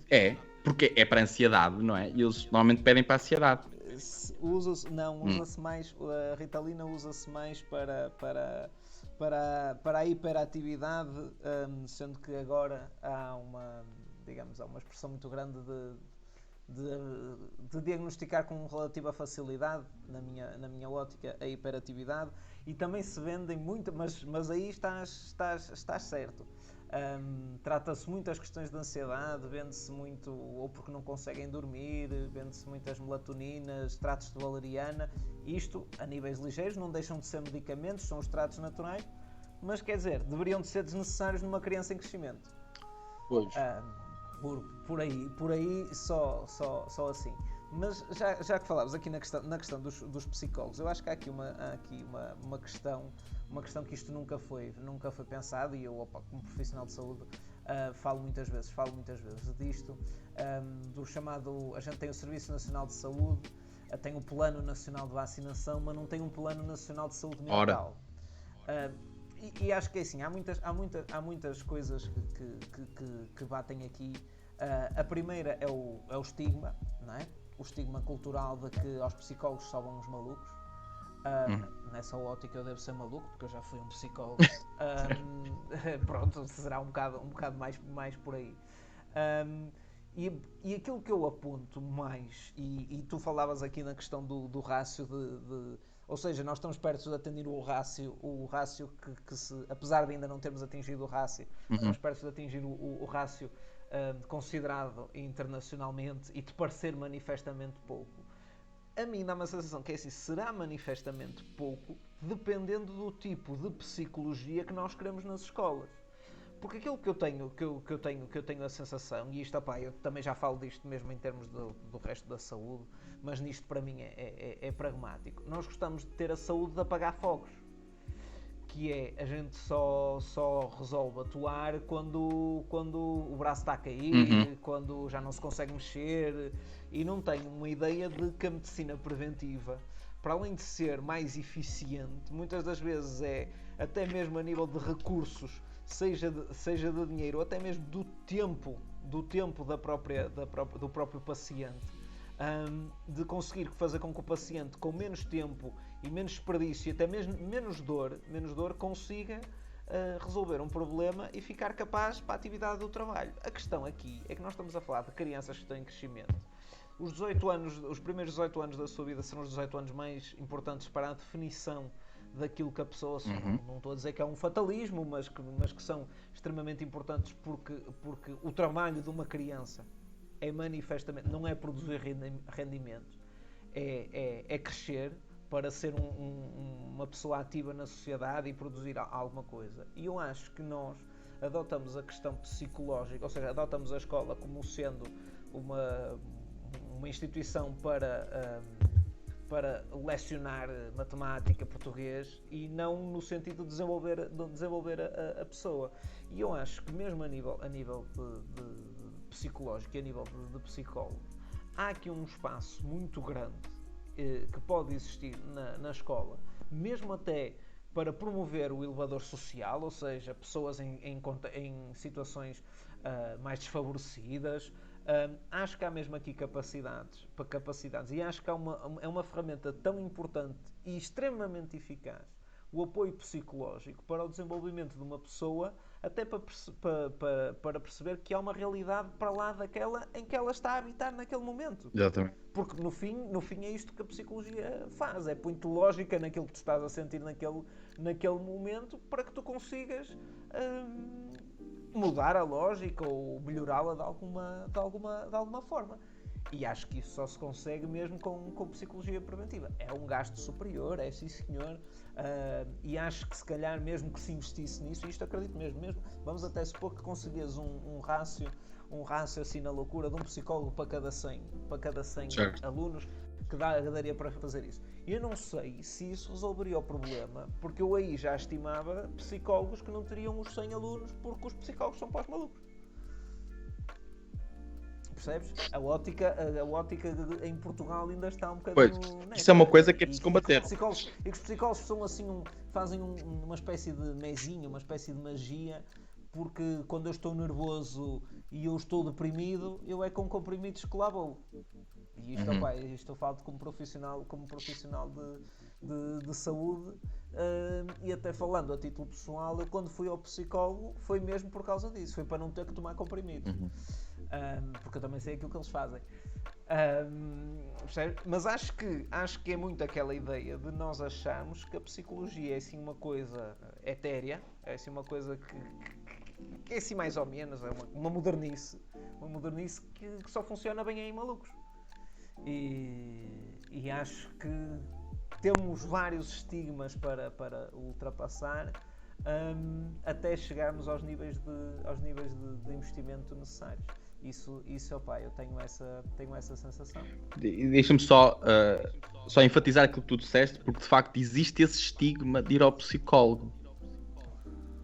porque é para a ansiedade, não é? E eles normalmente pedem para a ansiedade. Usa-se mais, a Ritalina usa-se mais para a hiperatividade, sendo que agora há uma expressão muito grande de diagnosticar com relativa facilidade, na minha ótica, a hiperatividade, e também se vendem muito, mas aí estás certo. Trata-se muito as questões de ansiedade, vende-se muito, ou porque não conseguem dormir, vende-se muitas melatoninas, tratos de valeriana. Isto, a níveis ligeiros, não deixam de ser medicamentos, são os tratos naturais, mas quer dizer, deveriam de ser desnecessários numa criança em crescimento. Pois. Por aí só assim. Mas já que falámos aqui na questão dos psicólogos, eu acho que há aqui uma questão que isto nunca foi pensado, e eu, como profissional de saúde, falo muitas vezes disto, do chamado, a gente tem o Serviço Nacional de Saúde, tem o Plano Nacional de Vacinação, mas não tem um Plano Nacional de Saúde Mental. E acho que é assim, há muitas coisas que batem aqui. A primeira é o estigma, não é? O estigma cultural de que aos psicólogos só vão os malucos. Nessa ótica eu devo ser maluco, porque eu já fui um psicólogo. Pronto, será um bocado mais por aí. E aquilo que eu aponto mais, e tu falavas aqui na questão do rácio ou seja, nós estamos perto de atingir o rácio que se, apesar de ainda não termos atingido o rácio, estamos perto de atingir o rácio considerado internacionalmente e de parecer manifestamente pouco. A mim dá uma sensação que é assim, será manifestamente pouco, dependendo do tipo de psicologia que nós queremos nas escolas. Porque aquilo que eu tenho a sensação, e isto, eu também já falo disto mesmo em termos do resto da saúde, mas nisto para mim é pragmático. Nós gostamos de ter a saúde de apagar fogos, que é, a gente só resolve atuar quando o braço está a cair, quando já não se consegue mexer, e não tem uma ideia de que a medicina preventiva, para além de ser mais eficiente, muitas das vezes é, até mesmo a nível de recursos, seja de dinheiro, ou até mesmo do tempo do próprio paciente, de conseguir fazer com que o paciente, com menos tempo e menos desperdício e até mesmo menos dor consiga resolver um problema e ficar capaz para a atividade do trabalho. A questão aqui é que nós estamos a falar de crianças que estão em crescimento. Os primeiros 18 anos da sua vida serão os 18 anos mais importantes para a definição daquilo que a pessoa são. Não estou a dizer que é um fatalismo, mas que são extremamente importantes, porque o trabalho de uma criança é manifestamente, não é produzir rendimento, é crescer para ser uma pessoa ativa na sociedade e produzir alguma coisa. E eu acho que nós adotamos a questão psicológica, ou seja, adotamos a escola como sendo uma instituição para lecionar matemática, português, e não no sentido de desenvolver a pessoa. E eu acho que mesmo a nível de psicológico e a nível de psicólogo, há aqui um espaço muito grande que pode existir na escola, mesmo até para promover o elevador social, ou seja, pessoas em situações mais desfavorecidas. Acho que há mesmo aqui capacidades, e acho que é uma ferramenta tão importante e extremamente eficaz, o apoio psicológico para o desenvolvimento de uma pessoa, até para perceber que há uma realidade para lá daquela em que ela está a habitar naquele momento. Exatamente. Porque no fim é isto que a psicologia faz, é muito lógica naquilo que tu estás a sentir naquele momento, para que tu consigas mudar a lógica ou melhorá-la de alguma forma. E acho que isso só se consegue mesmo com psicologia preventiva. É um gasto superior, é sim senhor, e acho que se calhar mesmo que se investisse nisso, e isto acredito mesmo, vamos até supor que conseguias um rácio assim na loucura de um psicólogo para cada 100 alunos, que daria para fazer isso. Eu não sei se isso resolveria o problema, porque eu aí já estimava psicólogos que não teriam os 100 alunos, porque os psicólogos são para os malucos. Percebes? A ótica em Portugal ainda está um bocadinho... Pois, isso é uma coisa que é preciso combater. E que os psicólogos são assim, fazem uma espécie de mezinho, uma espécie de magia, porque quando eu estou nervoso e eu estou deprimido, eu é com comprimidos que lá vou. E isto eu falo como profissional de saúde, e até falando a título pessoal, eu quando fui ao psicólogo foi mesmo por causa disso, foi para não ter que tomar comprimidos. Porque eu também sei aquilo que eles fazem. Mas acho que é muito aquela ideia de nós acharmos que a psicologia é assim uma coisa etérea, é assim uma coisa que é assim mais ou menos, é uma modernice que só funciona bem em malucos. E acho que temos vários estigmas para ultrapassar, até chegarmos aos níveis de investimento necessários. Isso opá, eu tenho essa sensação. Deixa-me só enfatizar aquilo que tu disseste, porque de facto existe esse estigma de ir ao psicólogo.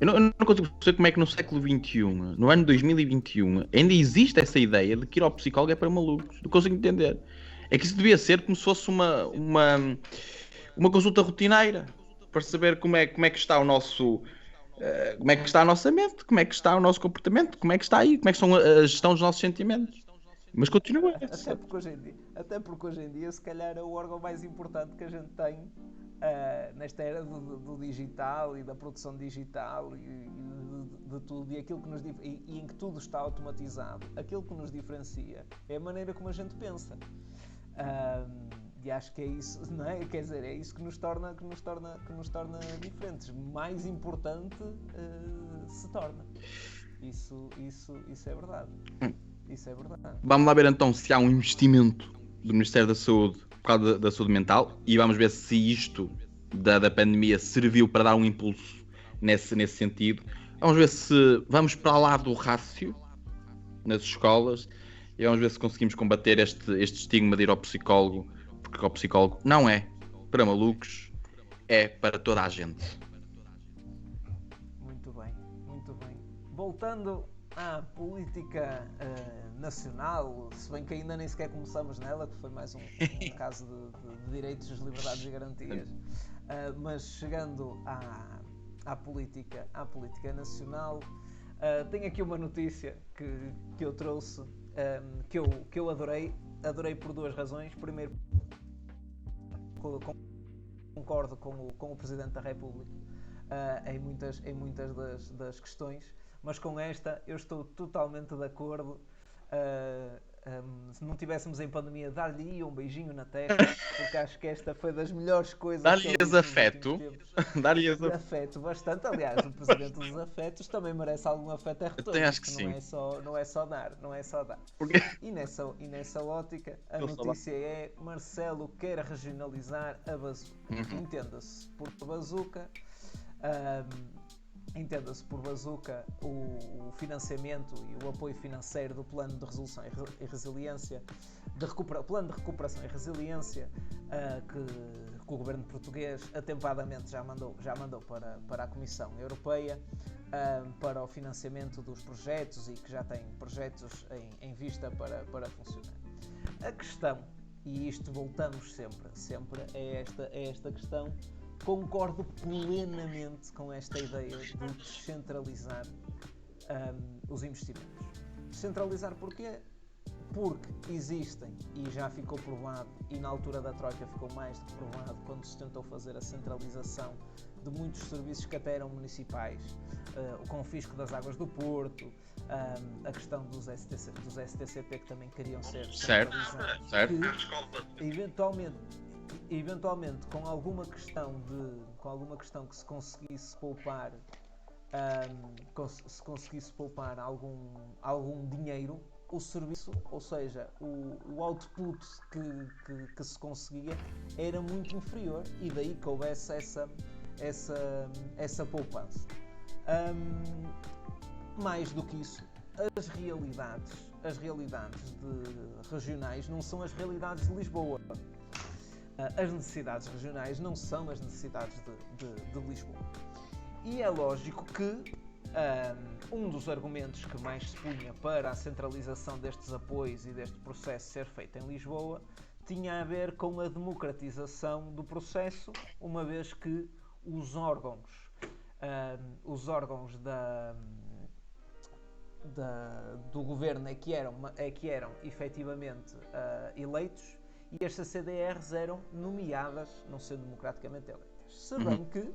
Eu não consigo perceber como é que no século XXI, no ano 2021, ainda existe essa ideia de que ir ao psicólogo é para malucos. Não consigo entender. É que isso devia ser como se fosse uma consulta rotineira para saber como é que está o nosso... como é que está a nossa mente, como é que está o nosso comportamento, como é que está aí, como é que são a gestão dos nossos sentimentos. Mas continua. Até porque hoje em dia, se calhar, é o órgão mais importante que a gente tem nesta era do digital e da produção digital e de tudo, e aquilo que nos e em que tudo está automatizado. Aquilo que nos diferencia é a maneira como a gente pensa. E acho que é isso, não é? Quer dizer, é isso que nos torna diferentes. Mais importante se torna. Isso é verdade. Isso é verdade. Vamos lá ver então se há um investimento do Ministério da Saúde por causa da saúde mental, e vamos ver se isto da pandemia serviu para dar um impulso nesse sentido. Vamos ver se vamos para lá do rácio nas escolas e vamos ver se conseguimos combater este estigma de ir ao psicólogo, porque o psicólogo não é para malucos, é para toda a gente. Muito bem. Voltando à política nacional, se bem que ainda nem sequer começamos nela, que foi mais um caso de direitos, liberdades e garantias, mas chegando à política nacional, tenho aqui uma notícia que eu trouxe, que eu adorei por duas razões. Primeiro, concordo com o Presidente da República em muitas das questões, mas com esta eu estou totalmente de acordo. Se não tivéssemos em pandemia, dar-lhe um beijinho na testa, porque acho que esta foi das melhores coisas. Dar-lhes afeto. Dar-lhes afeto bastante. Aliás, o Presidente dos Afetos também merece algum afeto a retorno. Eu acho que sim. Não é só dar. Porque... E nessa ótica, a notícia é: Marcelo quer regionalizar a bazuca. Entenda-se por bazuca. Entenda-se por bazuca o financiamento e o apoio financeiro do Plano de Resolução e Resiliência, Plano de Recuperação e Resiliência, que o governo português atempadamente já mandou para a Comissão Europeia, para o financiamento dos projetos, e que já tem projetos em vista para funcionar. A questão, e isto voltamos sempre é esta questão. Concordo plenamente com esta ideia de descentralizar os investimentos. Descentralizar porquê? Porque existem, e já ficou provado, e na altura da Troika ficou mais do que provado, quando se tentou fazer a centralização de muitos serviços que até eram municipais, o confisco das águas do Porto, a questão dos STCP, que também queriam ser centralizados. Certo. Que, eventualmente, com alguma questão que se conseguisse poupar, algum dinheiro, o serviço, ou seja, o output que se conseguia era muito inferior, e daí que houvesse essa poupança. Mais do que isso, as realidades regionais não são as realidades de Lisboa. As necessidades regionais não são as necessidades de Lisboa. E é lógico que um dos argumentos que mais se punha para a centralização destes apoios e deste processo ser feito em Lisboa tinha a ver com a democratização do processo, uma vez que os órgãos do governo é que eram efetivamente eleitos, e as CCDRs eram nomeadas, não sendo democraticamente eleitas. Se bem que,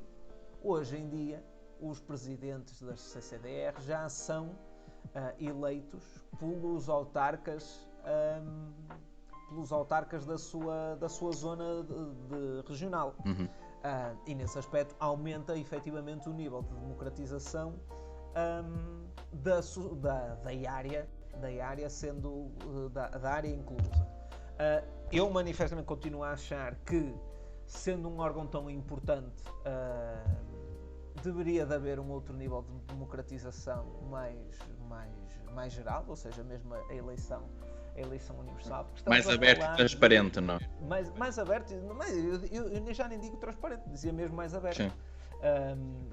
hoje em dia, os presidentes das CCDRs já são eleitos pelos autarcas da sua zona de regional. E nesse aspecto aumenta efetivamente o nível de democratização da área sendo da área inclusa. Eu manifestamente continuo a achar que, sendo um órgão tão importante, deveria de haver um outro nível de democratização mais geral, ou seja, mesmo a eleição universal. Mais aberto e transparente, não? Mais aberto, eu já nem digo transparente, dizia mesmo mais aberto. Sim.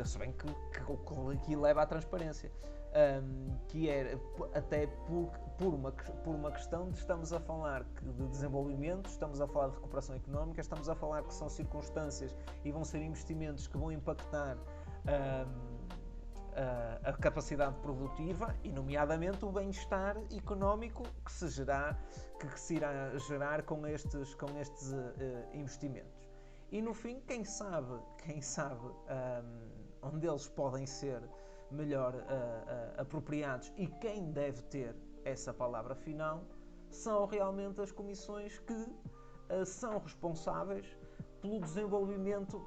Se bem que aqui leva à transparência, que é até por uma questão de estamos a falar de desenvolvimento, estamos a falar de recuperação económica, estamos a falar que são circunstâncias e vão ser investimentos que vão impactar a capacidade produtiva e, nomeadamente, o bem-estar económico que se irá gerar com estes investimentos. E no fim, quem sabe onde eles podem ser melhor apropriados e quem deve ter essa palavra final são realmente as comissões que são responsáveis pelo desenvolvimento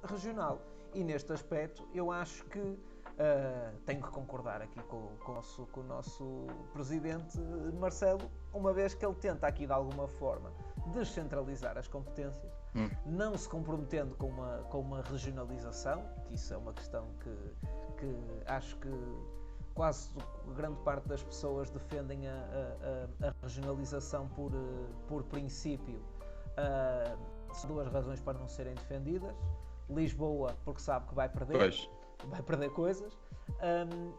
regional. E neste aspecto eu acho que tenho que concordar aqui com o nosso presidente Marcelo, uma vez que ele tenta aqui de alguma forma descentralizar as competências, não se comprometendo com uma regionalização, que isso é uma questão que acho que quase grande parte das pessoas defendem a regionalização por princípio. São duas razões para não serem defendidas. Lisboa, porque sabe que vai perder coisas,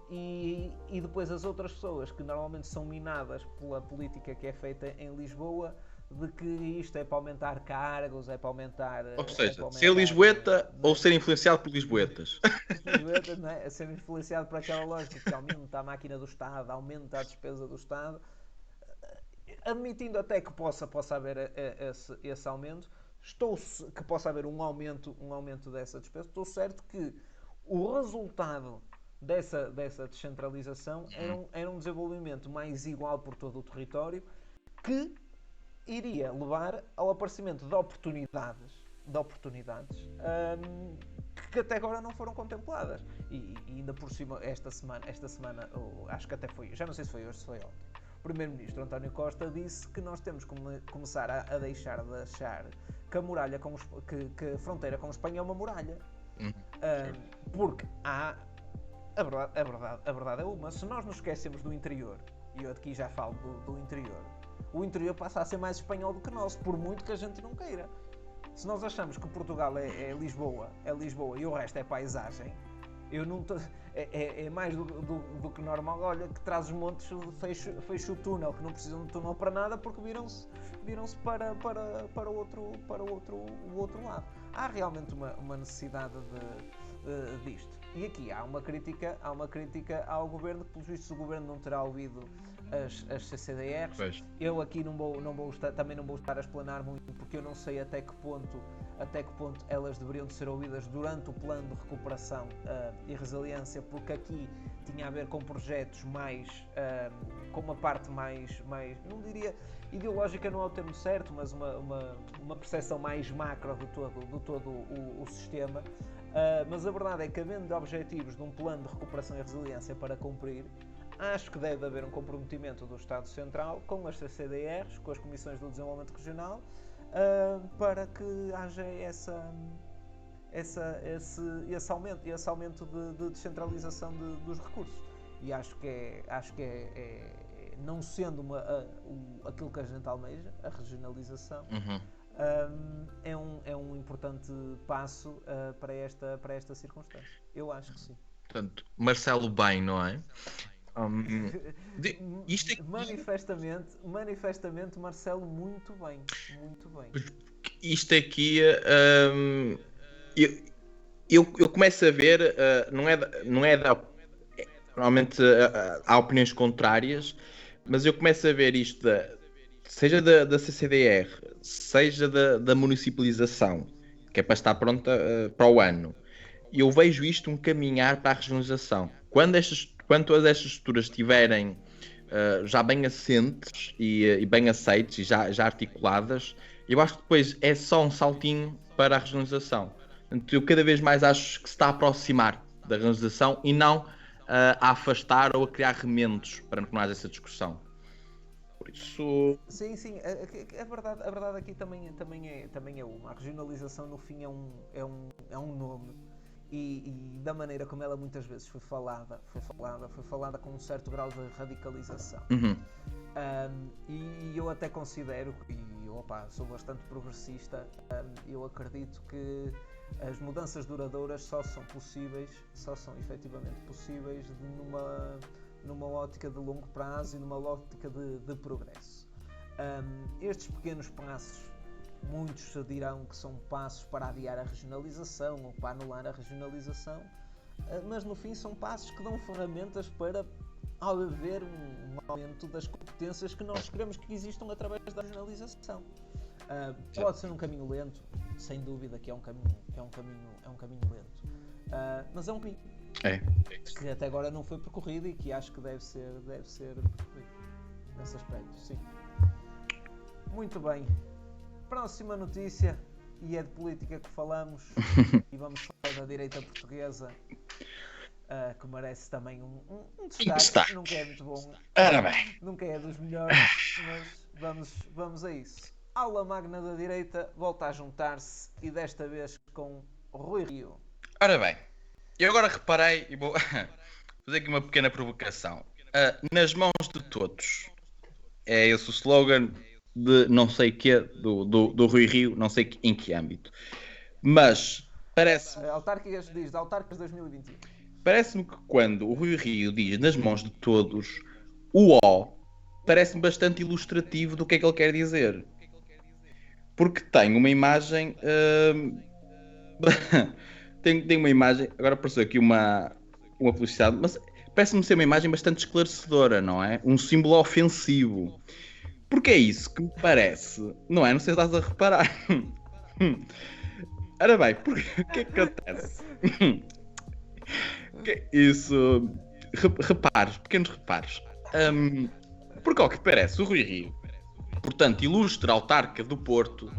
e depois as outras pessoas que normalmente são minadas pela política que é feita em Lisboa, de que isto é para aumentar cargos, é para aumentar... Ou seja, ser lisboeta ou ser influenciado por lisboetas. Lisboetas, não é? A ser influenciado por aquela lógica que aumenta a máquina do Estado, aumenta a despesa do Estado, admitindo até que possa haver esse aumento, que possa haver um aumento dessa despesa, estou certo que o resultado dessa descentralização era um desenvolvimento mais igual por todo o território, que iria levar ao aparecimento de oportunidades que até agora não foram contempladas. E ainda por cima, esta semana, acho que até foi, já não sei se foi hoje, se foi ontem, o Primeiro-Ministro António Costa disse que nós temos que começar a deixar de achar que a muralha que a fronteira com a Espanha é uma muralha. Porque a verdade é uma, se nós nos esquecemos do interior, e eu aqui já falo do interior, o interior passa a ser mais espanhol do que nós, por muito que a gente não queira. Se nós achamos que Portugal é Lisboa e o resto é paisagem, é mais do que normal. Olha, que traz os montes, fecha o túnel, que não precisam de túnel para nada, porque viram-se para o outro lado. Há realmente uma necessidade disto. E aqui há uma crítica ao governo, que pelos vistos o governo não terá ouvido as CCDRs. Pois. Eu aqui também não vou estar a explanar muito, porque eu não sei até que ponto elas deveriam de ser ouvidas durante o plano de recuperação e resiliência, porque aqui tinha a ver com projetos com uma parte mais, não diria ideológica, não é o termo certo, mas uma percepção mais macro de todo o sistema. Mas a verdade é que, havendo objetivos de um plano de recuperação e resiliência para cumprir, acho que deve haver um comprometimento do Estado Central com as CCDRs, com as Comissões do Desenvolvimento Regional, para que haja esse aumento de descentralização dos recursos. E acho que é não sendo aquilo que a gente almeja, a regionalização, é um importante passo para esta circunstância. Eu acho que sim. Portanto, Marcelo bem, não é? Manifestamente Marcelo muito bem. Isto aqui eu começo a ver, normalmente há opiniões contrárias, mas eu começo a ver isto seja da CCDR, seja da municipalização, que é para estar pronta para o ano. Eu vejo isto um caminhar para a regionalização. Quando todas estas estruturas estiverem já bem assentes e bem aceites e já articuladas, eu acho que depois é só um saltinho para a regionalização. Portanto, eu cada vez mais acho que se está a aproximar da regionalização e não a afastar ou a criar remendos para que não haja essa discussão. Por isso... Sim, a verdade aqui também é uma. A regionalização, no fim, é um nome. E da maneira como ela muitas vezes foi falada com um certo grau de radicalização. E eu até considero, sou bastante progressista, eu acredito que as mudanças duradouras só são efetivamente possíveis numa ótica de longo prazo e numa ótica de progresso. Estes pequenos passos, muitos se dirão que são passos para adiar a regionalização ou para anular a regionalização, mas no fim são passos que dão ferramentas para haver um aumento das competências que nós queremos que existam através da regionalização. Pode ser um caminho lento, sem dúvida que é um caminho lento, mas é um caminho que até agora não foi percorrido e que acho que deve ser percorrido nesse aspecto, sim. Muito bem. Próxima notícia, e é de política que falamos, e vamos falar da direita portuguesa, que merece também um destaque. Nunca é muito bom, nunca é dos melhores, mas vamos a isso. Aula magna da direita volta a juntar-se, e desta vez com Rui Rio. Ora bem, eu agora reparei, e vou fazer aqui uma pequena provocação. Nas mãos de todos. É esse o slogan de não sei o quê, do Rui Rio, não sei em que âmbito. Mas parece-me... Autárquicas 2021. Parece-me que quando o Rui Rio diz nas mãos de todos, o O, parece-me bastante ilustrativo do que é que ele quer dizer. Porque tem uma imagem... tem uma imagem... Agora apareceu aqui uma publicidade, mas parece-me ser uma imagem bastante esclarecedora, não é? Um símbolo ofensivo. Porque é isso que me parece, não é? Não sei se estás a reparar. Ora bem, o que é que acontece? Isso... pequenos reparos. Porque ao que parece, o Rui Rio, portanto, ilustre autarca do Porto,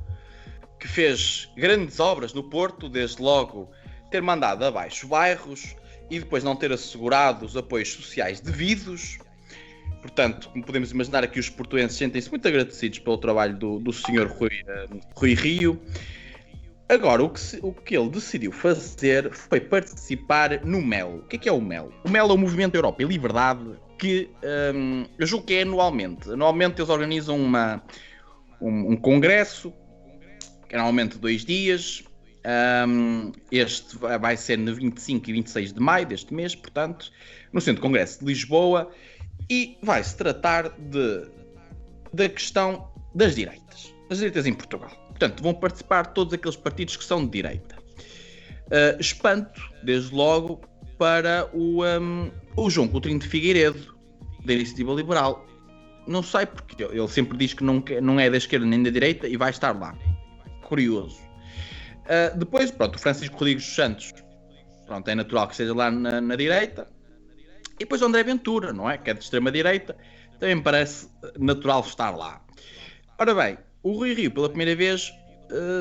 que fez grandes obras no Porto, desde logo ter mandado abaixo bairros e depois não ter assegurado os apoios sociais devidos. Portanto, como podemos imaginar aqui, os portuenses sentem-se muito agradecidos pelo trabalho do Sr. Rui Rio. Agora, o que ele decidiu fazer foi participar no MEL. O que é o MEL? O MEL é o Movimento Europa e Liberdade, que eu julgo que é anualmente. Anualmente eles organizam um congresso, que é normalmente 2 dias. Este vai ser no 25 e 26 de maio deste mês, portanto, no Centro de Congresso de Lisboa. E vai-se tratar da questão das direitas em Portugal. Portanto, vão participar todos aqueles partidos que são de direita. Espanto, desde logo, para o João Coutinho de Figueiredo, da Iniciativa Liberal. Não sei porque ele sempre diz que não é da esquerda nem da direita e vai estar lá. Curioso. Depois, pronto, o Francisco Rodrigues dos Santos, pronto, é natural que esteja lá na direita. E depois o André Ventura, não é? Que é de extrema-direita, também me parece natural estar lá. Ora bem, o Rui Rio, pela primeira vez,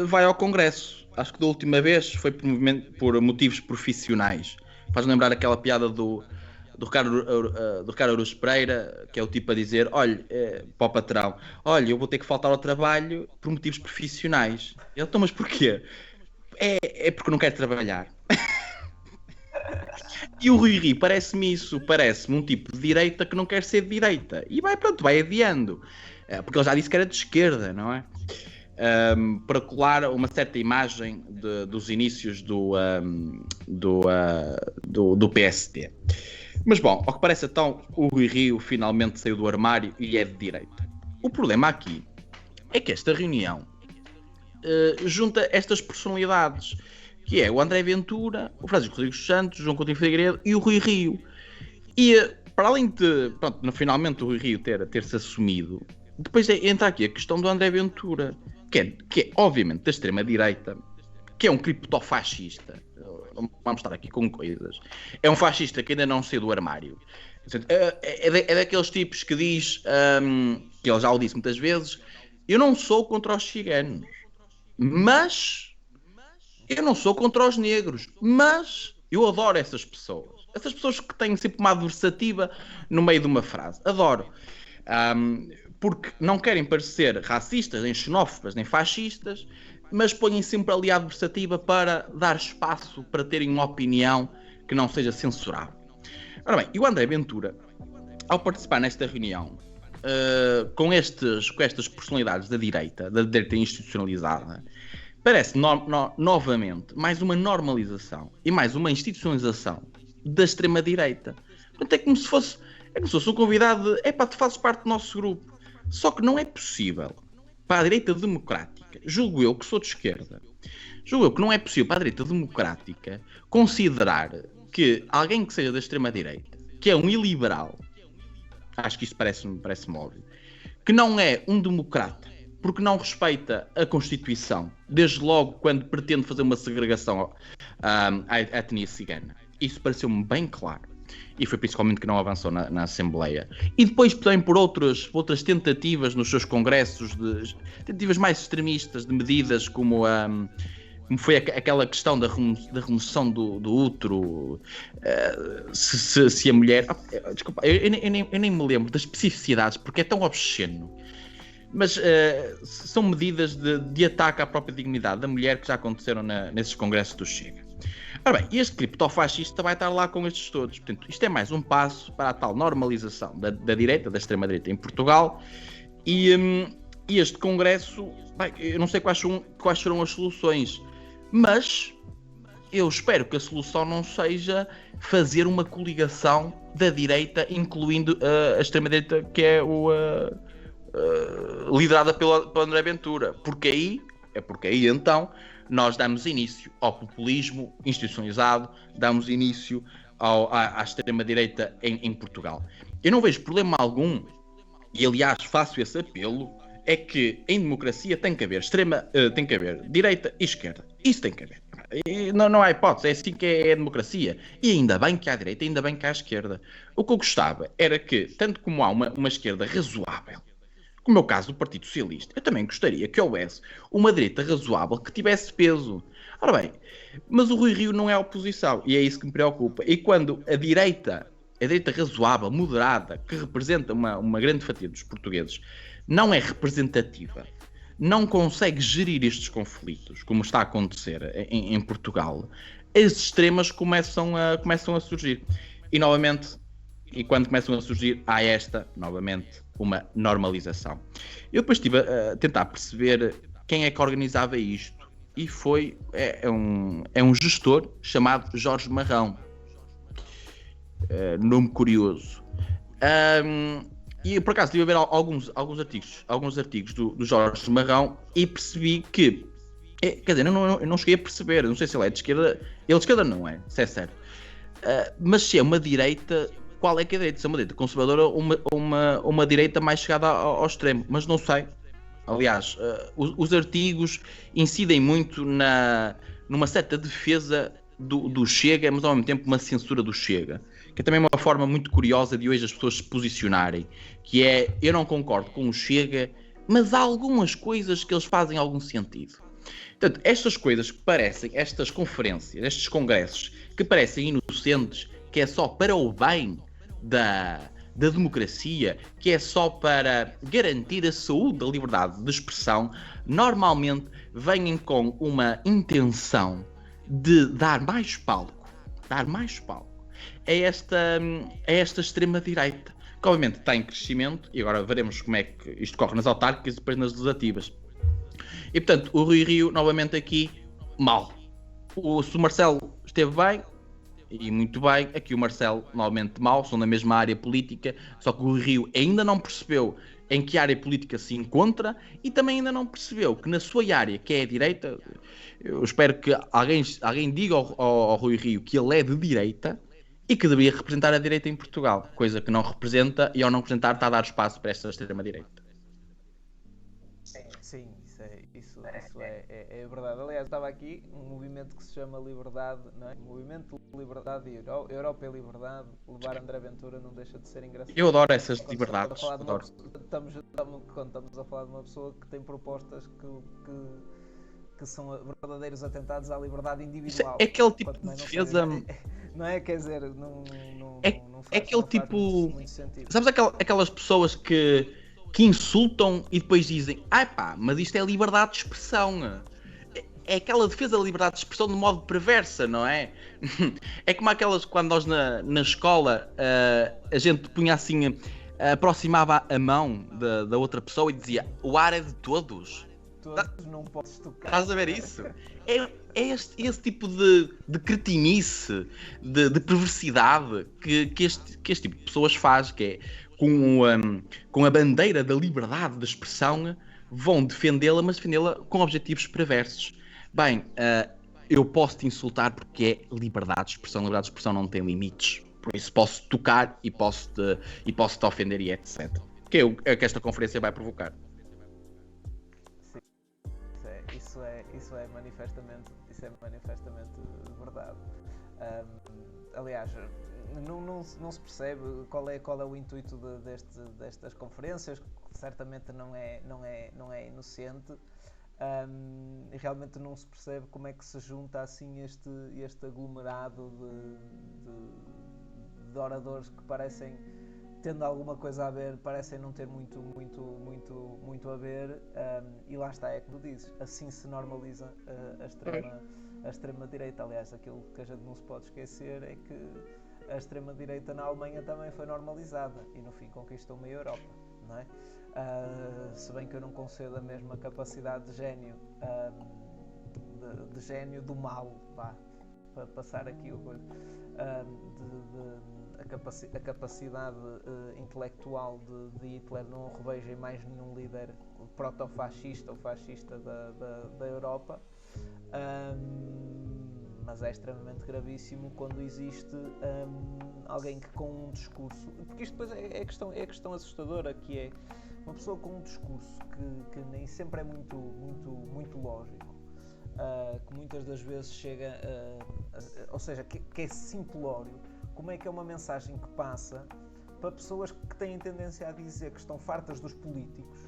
vai ao Congresso. Acho que da última vez foi por motivos profissionais. Faz-me lembrar aquela piada do Ricardo Aruz Pereira, que é o tipo a dizer, olha, para o patrão, olha, eu vou ter que faltar ao trabalho por motivos profissionais. Ele, então, mas porquê? É porque não quero trabalhar. E o Rui Rio parece-me um tipo de direita que não quer ser de direita. E vai adiando. Porque ele já disse que era de esquerda, não é? Para colar uma certa imagem dos inícios do PSD. Mas bom, ao que parece então, o Rui Rio finalmente saiu do armário e é de direita. O problema aqui é que esta reunião junta estas personalidades, que é o André Ventura, o Francisco Rodrigues dos Santos, o João Coutinho Figueiredo e o Rui Rio. E para além de, finalmente o Rui Rio ter-se assumido, depois entra aqui a questão do André Ventura, que é obviamente da extrema-direita, que é um criptofascista. Vamos estar aqui com coisas. É um fascista que ainda não saiu do armário. É daqueles tipos que diz, que ele já o disse muitas vezes, eu não sou contra os ciganos, mas eu não sou contra os negros, mas eu adoro essas pessoas. Essas pessoas que têm sempre uma adversativa no meio de uma frase. Adoro. Porque não querem parecer racistas, nem xenófobas, nem fascistas, mas põem sempre ali a adversativa para dar espaço para terem uma opinião que não seja censurável. Ora bem, e o André Ventura, ao participar nesta reunião, com estas personalidades da direita institucionalizada, parece novamente mais uma normalização e mais uma institucionalização da extrema-direita. Portanto, é como se fosse um convidado de, tu fazes parte do nosso grupo. Só que não é possível para a direita democrática, julgo eu que sou de esquerda, julgo eu que não é possível para a direita democrática considerar que alguém que seja da extrema-direita, que é um iliberal, acho que isso parece-me óbvio, que não é um democrata, porque não respeita a Constituição, desde logo quando pretende fazer uma segregação à etnia cigana. Isso pareceu-me bem claro. E foi principalmente que não avançou na Assembleia. E depois também por outras tentativas nos seus congressos, tentativas mais extremistas de medidas como foi aquela questão da remoção do útero, se a mulher... desculpa, eu nem me lembro das especificidades, porque é tão obsceno. Mas são medidas de ataque à própria dignidade da mulher que já aconteceram nesses congressos do Chega. Ora bem, este criptofascista vai estar lá com estes todos. Portanto, isto é mais um passo para a tal normalização da direita, da extrema-direita em Portugal. E este congresso, eu não sei quais serão as soluções, mas eu espero que a solução não seja fazer uma coligação da direita, incluindo a extrema-direita, que é liderada pelo André Ventura. Porque aí então nós damos início ao populismo institucionalizado, damos início à extrema-direita em Portugal. Eu não vejo problema algum, e aliás faço esse apelo, é que em democracia tem que haver direita e esquerda. Isso tem que haver. Não há hipótese, é assim que é a democracia. E ainda bem que há direita, ainda bem que há esquerda. O que eu gostava era que, tanto como há uma esquerda razoável, como é o caso do Partido Socialista, eu também gostaria que houvesse uma direita razoável que tivesse peso. Ora bem, mas o Rui Rio não é a oposição, e é isso que me preocupa. E quando a direita razoável, moderada, que representa uma grande fatia dos portugueses, não é representativa, não consegue gerir estes conflitos, como está a acontecer em Portugal, as extremas começam a surgir. E novamente, quando começam a surgir, há novamente, uma normalização. Eu depois estive a tentar perceber quem é que organizava isto. E é um gestor chamado Jorge Marrão. Nome curioso. E por acaso estive a ver alguns artigos do Jorge Marrão e percebi que, quer dizer, eu não cheguei a perceber, não sei se ele é de esquerda, ele de esquerda não é, se é certo, mas se é uma direita, qual é que é a direita? Se é uma direita conservadora ou uma direita mais chegada ao extremo, mas não sei. Aliás, os artigos incidem muito numa certa defesa do Chega, mas ao mesmo tempo uma censura do Chega, que é também uma forma muito curiosa de hoje as pessoas se posicionarem, que é, eu não concordo com o Chega, mas há algumas coisas que eles fazem algum sentido. Portanto, estas coisas que parecem, estas conferências, estes congressos, que parecem inocentes, que é só para o bem da democracia, que é só para garantir a saúde da liberdade de expressão, normalmente vêm com uma intenção de dar mais palco a esta extrema-direita, que obviamente está em crescimento, e agora veremos como é que isto corre nas autárquicas e depois nas legislativas. E portanto, o Rui Rio, novamente aqui, mal. Se o Marcelo esteve bem, e muito bem, aqui o Marcelo, novamente mal, são da mesma área política, só que o Rui Rio ainda não percebeu em que área política se encontra e também ainda não percebeu que na sua área, que é a direita, eu espero que alguém diga ao Rui Rio que ele é de direita e que deveria representar a direita em Portugal, coisa que não representa, e ao não representar está a dar espaço para esta extrema-direita. Sim, isso é verdade. Aliás, estava aqui um movimento que se chama Liberdade, não é? Movimento de Liberdade e Europa é Liberdade. Levar André Ventura não deixa de ser engraçado. Eu adoro essas liberdades. Estamos a falar de uma pessoa que tem propostas que que são verdadeiros atentados à liberdade individual. É aquele tipo de defesa... Não é? Quer dizer, não faz, aquele não faz tipo... muito sentido. Sabes aquelas pessoas que insultam e depois dizem mas isto é liberdade de expressão. É aquela defesa da liberdade de expressão de modo perversa, não é? É como aquelas quando nós na escola a gente punha assim, aproximava a mão da outra pessoa e dizia: o ar é de todos. Todos não podes tocar. Estás a ver isso? É esse tipo de cretinice, de perversidade que este tipo de pessoas faz, que é com a bandeira da liberdade de expressão vão defendê-la, mas defendê-la com objetivos perversos. Bem, eu posso te insultar porque é liberdade de expressão. Liberdade de expressão não tem limites. Por isso posso tocar e posso te ofender e etc. Que é o que esta conferência vai provocar. Sim, isso é manifestamente verdade. Aliás, não se percebe qual é o intuito destas conferências. Certamente não é inocente. E realmente não se percebe como é que se junta assim este aglomerado de oradores que parecem, tendo alguma coisa a ver, parecem não ter muito a ver, e lá está, é como tu dizes, assim se normaliza a extrema-direita. Aliás, aquilo que a gente não se pode esquecer é que a extrema-direita na Alemanha também foi normalizada e no fim conquistou meia Europa, não é? Se bem que eu não concedo a mesma capacidade de gênio, de gênio do mal, para passar aqui o coisa, a capacidade intelectual de Hitler não revejo em mais nenhum líder proto-fascista ou fascista da Europa. Mas é extremamente gravíssimo quando existe alguém que com um discurso, porque isto depois é a questão assustadora, que é uma pessoa com um discurso que nem sempre é muito lógico, que muitas das vezes chega ou seja, que é simplório. Como é que é uma mensagem que passa para pessoas que têm tendência a dizer que estão fartas dos políticos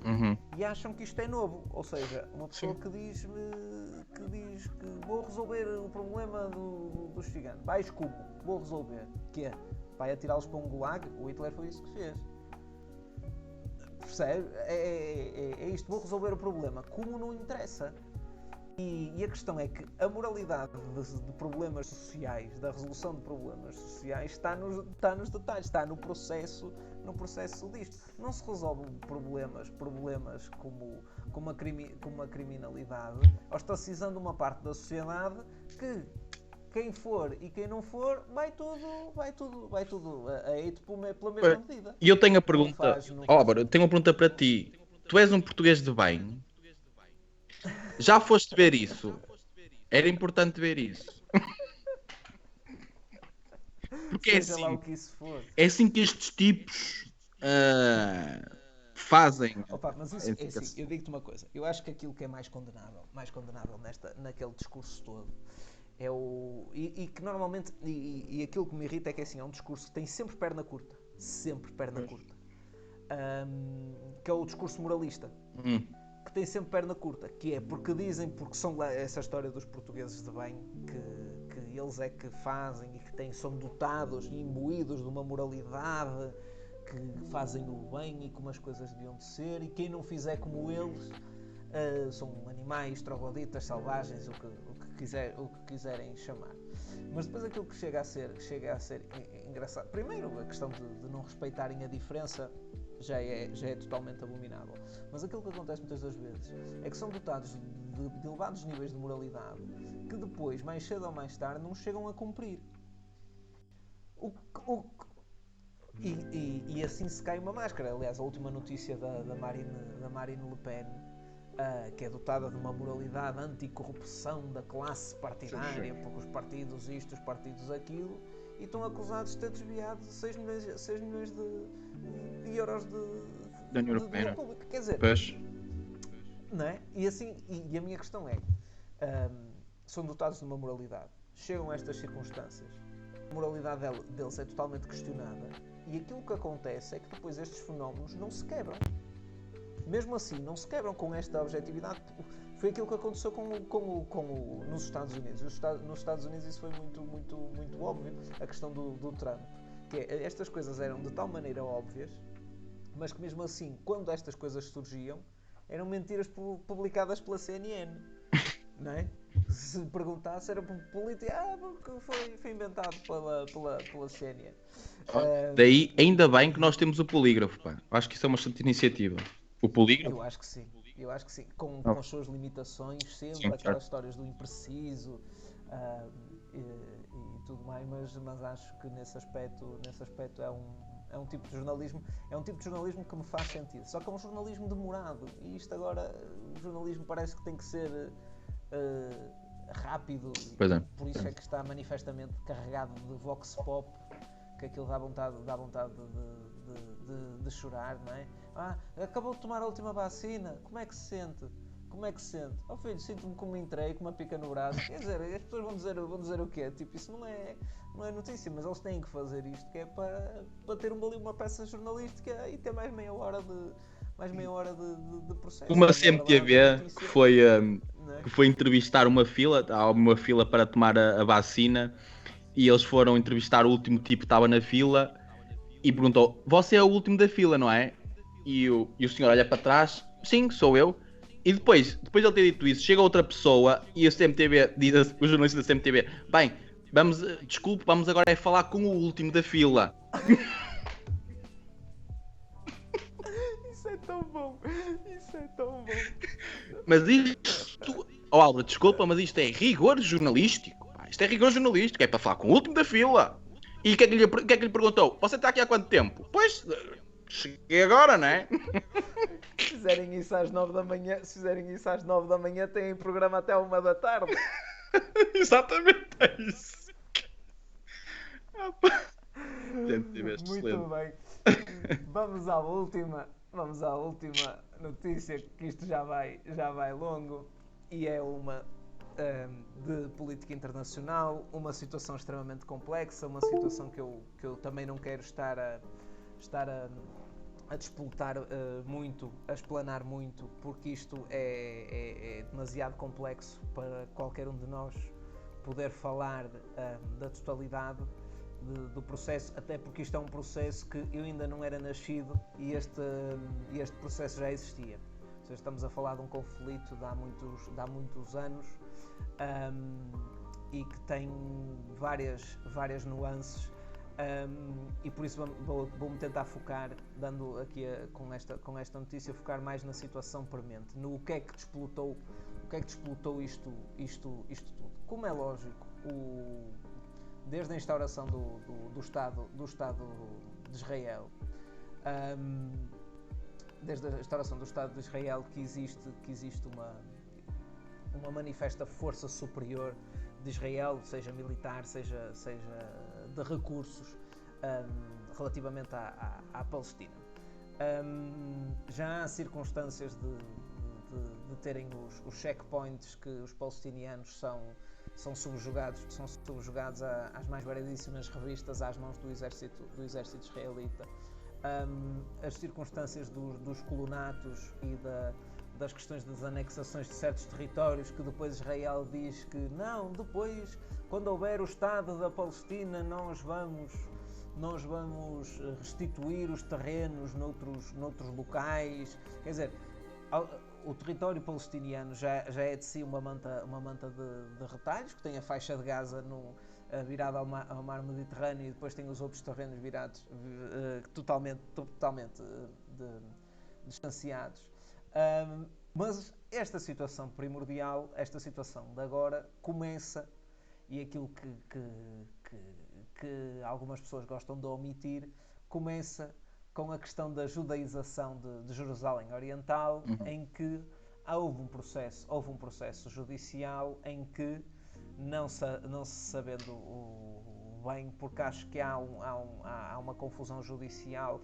e acham que isto é novo? Ou seja, uma pessoa que diz que vou resolver o problema dos ciganos. Vais como? Vou resolver. Que é? Vai atirá-los para um gulag? O Hitler foi isso que fez. Percebe? É isto. Vou resolver o problema. Como não interessa. E a questão é que a moralidade de problemas sociais, da resolução de problemas sociais, está nos detalhes, está no processo disto. Não se resolvem problemas como a criminalidade, ostracizando uma parte da sociedade que quem for e quem não for, vai tudo a eito pela mesma medida. E eu tenho a pergunta, Álvaro, eu tenho uma pergunta para ti. Tu és um português de bem? Já foste ver isso? Era importante ver isso. Porque é assim que estes tipos fazem. Opa, mas isso é assim, eu digo-te uma coisa. Eu acho que aquilo que é mais condenável naquele discurso todo é e que normalmente, e aquilo que me irrita é que assim, é um discurso que tem sempre perna curta. Sempre perna curta. Que é o discurso moralista. Que tem sempre perna curta, que é porque são lá essa história dos portugueses de bem, que eles é que fazem e que são dotados e imbuídos de uma moralidade, que fazem o bem e como as coisas deviam de ser, e quem não fizer como eles são animais, trogloditas, selvagens, o que quiserem chamar. Mas depois aquilo que chega a ser engraçado, primeiro a questão de não respeitarem a diferença já é totalmente abominável. Mas aquilo que acontece muitas das vezes é que são dotados de elevados níveis de moralidade que depois, mais cedo ou mais tarde, não chegam a cumprir. E assim se cai uma máscara. Aliás, a última notícia da Marine Le Pen, que é dotada de uma moralidade anticorrupção da classe partidária, porque os partidos isto, os partidos aquilo, e estão acusados de ter desviado 6 milhões de euros da União Europeia. Quer dizer, não é? E assim, e a minha questão é, são dotados de uma moralidade, chegam a estas circunstâncias, a moralidade deles é totalmente questionada, e aquilo que acontece é que depois estes fenómenos não se quebram. Mesmo assim, não se quebram com esta objetividade. Foi aquilo que aconteceu nos Estados Unidos. Nos Estados Unidos isso foi muito óbvio, a questão do Trump. Que estas coisas eram de tal maneira óbvias, mas que mesmo assim, quando estas coisas surgiam, eram mentiras publicadas pela CNN. Não é? Se perguntasse, era política, porque foi inventado pela CNN. Daí, ainda bem que nós temos o polígrafo, pá. Acho que isso é uma excelente iniciativa. O polígrafo? Eu acho que sim. Com as suas limitações, sempre, Sim, aquelas certo. histórias do impreciso e tudo mais, mas acho que nesse aspecto é um tipo de jornalismo, que me faz sentido. Só que é um jornalismo demorado, e isto agora, o jornalismo parece que tem que ser rápido, Pois é. por isso é que está manifestamente carregado de vox pop, que aquilo dá vontade de chorar, não é? Acabou de tomar a última vacina, como é que se sente? Oh filho, sinto-me como entrei, com uma pica no braço. Quer dizer, as pessoas vão dizer o quê? Tipo, isso não é notícia, mas eles têm que fazer isto, que é para ter ali uma peça jornalística e ter mais meia hora de processo. Uma CMTV que foi entrevistar há uma fila para tomar a vacina, e eles foram entrevistar o último tipo que estava na fila e perguntou: você é o último da fila, não é? E o senhor olha para trás: sim, sou eu. E depois de ele ter dito isso, chega outra pessoa e a CMTV diz, o jornalista da CMTV: bem, vamos agora falar com o último da fila. Isso é tão bom. Mas isto, Álvaro, desculpa, mas isto é rigor jornalístico. Pá. Isto é rigor jornalístico, é para falar com o último da fila. E o que é que lhe perguntou? Você está aqui há quanto tempo? Pois, cheguei agora, não é? Se fizerem isso às 9 da manhã, têm programa até 1 da tarde. Exatamente, é isso. Muito bem. Vamos à última notícia, que isto já vai longo, e é uma de política internacional, uma situação extremamente complexa, uma situação que eu também não quero estar a despoltar muito, a explanar muito, porque isto é demasiado complexo para qualquer um de nós poder falar da totalidade do processo, até porque isto é um processo que eu ainda não era nascido e este processo já existia. Ou seja, estamos a falar de um conflito de há muitos anos, e que tem várias nuances, e por isso vou-me tentar focar, dando aqui com esta notícia, focar mais na situação premente, no que é que despolutou isto tudo. Como é lógico, desde a instauração do Estado de Israel, desde a instauração do Estado de Israel, que existe uma manifesta força superior de Israel, seja militar, seja de recursos, relativamente à Palestina. Já há circunstâncias de terem os checkpoints que os palestinianos são subjugados às mais variedíssimas revistas, às mãos do exército israelita. As circunstâncias dos colonatos e das questões das anexações de certos territórios, que depois Israel diz que não, depois, quando houver o Estado da Palestina, nós vamos restituir os terrenos noutros locais. Quer dizer, o território palestiniano já é de si uma manta de retalhos, que tem a faixa de Gaza virada ao mar Mediterrâneo, e depois tem os outros terrenos virados totalmente distanciados. Mas esta situação primordial, esta situação de agora, começa, e aquilo que algumas pessoas gostam de omitir, começa com a questão da judaização de Jerusalém Oriental, em que houve um processo judicial em que, não se sabendo bem, porque acho que há uma confusão judicial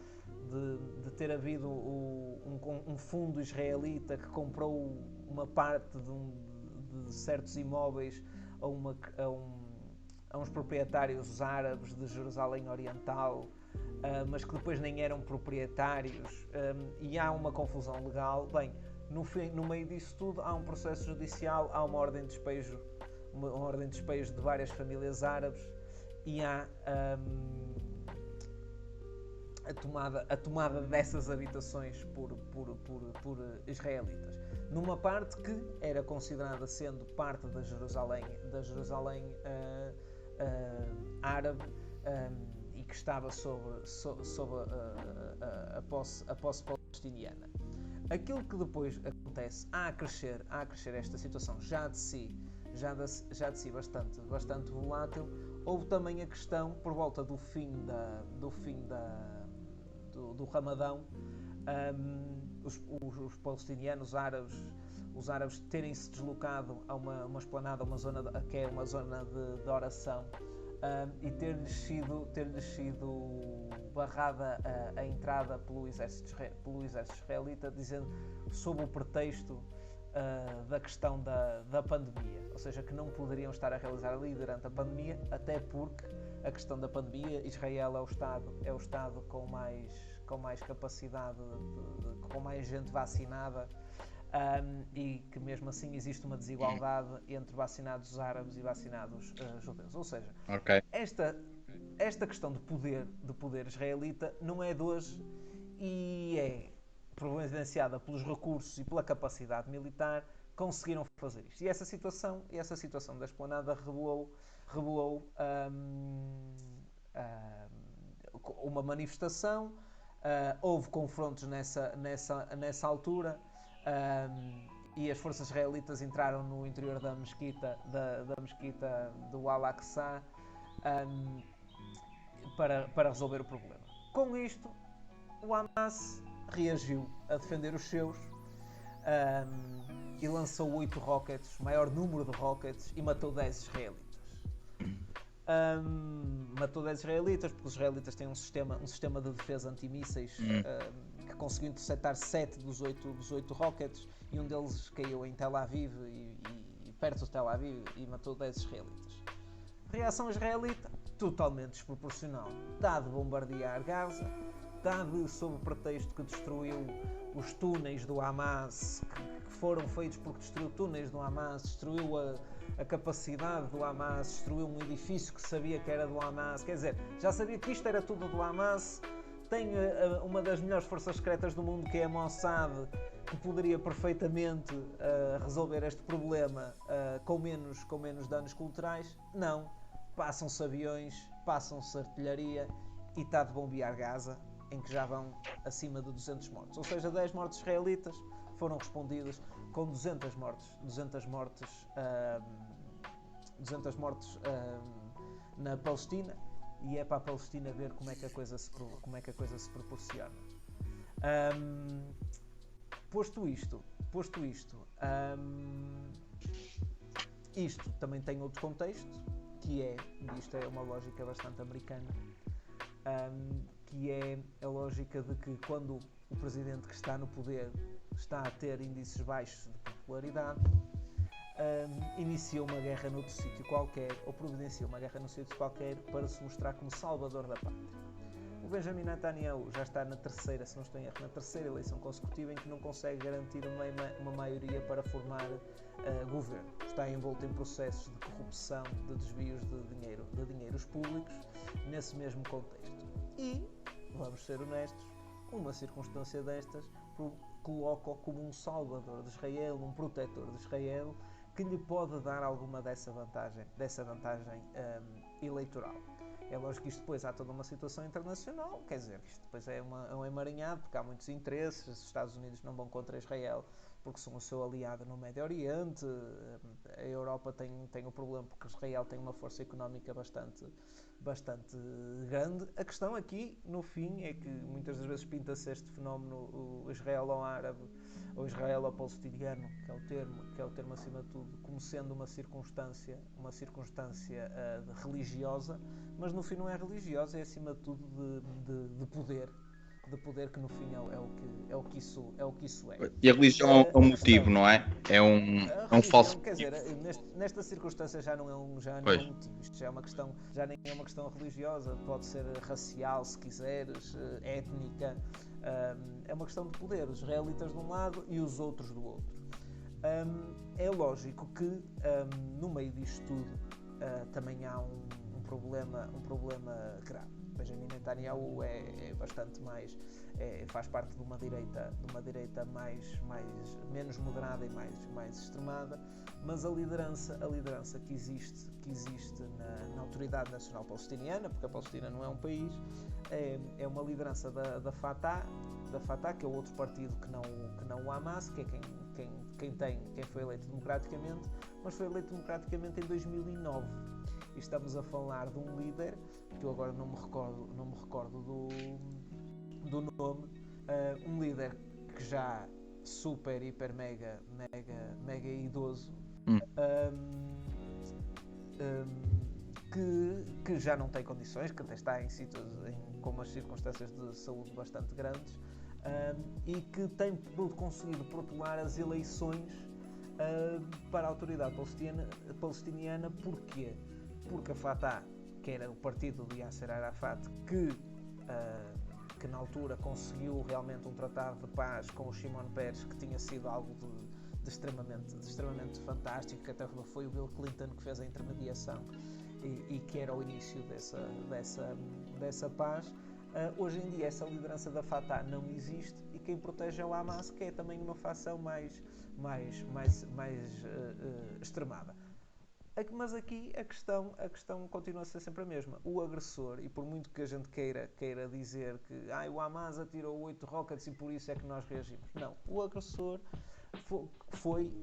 de ter havido um fundo israelita que comprou uma parte de certos imóveis a uns proprietários árabes de Jerusalém Oriental, mas que depois nem eram proprietários, e há uma confusão legal. Bem, No meio disso tudo, há um processo judicial, há uma ordem de despejo, de várias famílias árabes, e há a tomada dessas habitações por israelitas. Numa parte que era considerada sendo parte da Jerusalém árabe, e que estava sob a posse palestiniana. Aquilo que depois acontece, a crescer esta situação já de si bastante volátil, houve também a questão, por volta do fim do Ramadão, os palestinianos, os árabes terem-se deslocado a uma esplanada, que é uma zona de oração, e ter-lhes sido barrada a entrada pelo exército israelita, dizendo, sob o pretexto da questão da pandemia, ou seja, que não poderiam estar a realizar ali durante a pandemia, até porque a questão da pandemia, Israel é o Estado com mais capacidade, com mais gente vacinada, e que mesmo assim existe uma desigualdade entre vacinados árabes e vacinados judeus. Ou seja, esta questão de poder israelita não é de hoje, e é providenciada pelos recursos e pela capacidade militar. Conseguiram fazer isto. E essa situação da esplanada revelou uma manifestação. Houve confrontos nessa altura, e as forças israelitas entraram no interior da mesquita do Al-Aqsa, para resolver o problema. Com isto, o Hamas reagiu a defender os seus, e lançou 8 rockets, o maior número de rockets, e matou 10 israelitas. Matou 10 israelitas, porque os israelitas têm um sistema de defesa antimísseis, que conseguiu interceptar 7 dos 8 rockets, e um deles caiu em Tel Aviv, e perto de Tel Aviv, e matou 10 israelitas. Reação israelita totalmente desproporcional. Está de bombardear Gaza, está sob o pretexto que destruiu os túneis do Hamas, que foram feitos porque destruiu túneis do Hamas, destruiu a capacidade do Hamas, destruiu um edifício que sabia que era do Hamas. Quer dizer, já sabia que isto era tudo do Hamas. Tem uma das melhores forças secretas do mundo, que é a Mossad, que poderia perfeitamente resolver este problema com menos danos colaterais. Não, passam-se aviões, passam-se artilharia, e está de bombear Gaza, em que já vão acima de 200 mortos. Ou seja, 10 mortes israelitas foram respondidas com 200 mortes na Palestina, e é para a Palestina ver como é que a coisa se proporciona. Posto isto, isto também tem outro contexto, que é, e isto é uma lógica bastante americana, que é a lógica de que quando o presidente que está no poder está a ter índices baixos de popularidade, inicia uma guerra noutro sítio qualquer, ou providencia uma guerra noutro sítio qualquer, para se mostrar como salvador da pátria. O Benjamin Netanyahu já está na terceira, se não estou em erro, na terceira eleição consecutiva em que não consegue garantir uma maioria para formar governo. Está envolto em processos de corrupção, de desvios de dinheiros públicos, nesse mesmo contexto. E, vamos ser honestos, uma circunstância destas coloca-o como um salvador de Israel, um protetor de Israel, que lhe pode dar alguma dessa vantagem eleitoral. É lógico que isto depois há toda uma situação internacional, quer dizer, isto depois é um emaranhado, porque há muitos interesses. Os Estados Unidos não vão contra Israel porque são o seu aliado no Médio Oriente. A Europa tem o problema porque Israel tem uma força económica bastante grande. A questão aqui, no fim, é que muitas das vezes pinta-se este fenómeno, o israelo-árabe, ou israelo-palestiniano, que é o termo acima de tudo, como sendo uma circunstância religiosa, mas no fim não é religiosa, é acima de tudo de poder. poder, que no fim é o que isso é. E a religião é um motivo, não é? É um falso quer dizer, nesta circunstância já não é um motivo. Isto já nem é uma questão religiosa, pode ser racial, se quiseres, étnica. É uma questão de poder, os israelitas de um lado e os outros do outro. É lógico que no meio disto tudo também há um problema grave. Benjamin Netanyahu é bastante mais, faz parte de uma direita menos moderada e mais extremada, mas a liderança que existe na Autoridade Nacional Palestiniana, porque a Palestina não é um país, é uma liderança da Fatah, que é o outro partido que não o Hamas, que é quem foi eleito democraticamente, mas foi eleito democraticamente em 2009. E estamos a falar de um líder, que eu agora não me recordo do nome, um líder que já super, hiper, mega idoso, que já não tem condições, que até está com umas circunstâncias de saúde bastante grandes, e que tem conseguido protelar as eleições para a autoridade palestiniana. Porquê? Porque a Fatah, que era o partido de Yasser Arafat, que na altura conseguiu realmente um tratado de paz com o Shimon Peres, que tinha sido algo de extremamente fantástico, que até foi o Bill Clinton que fez a intermediação e que era o início dessa paz. Hoje em dia essa liderança da Fatah não existe, e quem protege é o Hamas, que é também uma facção mais extremada. Mas aqui a questão continua a ser sempre a mesma. O agressor, e por muito que a gente queira dizer que o Hamas atirou 8 rockets e por isso é que nós reagimos. Não, o agressor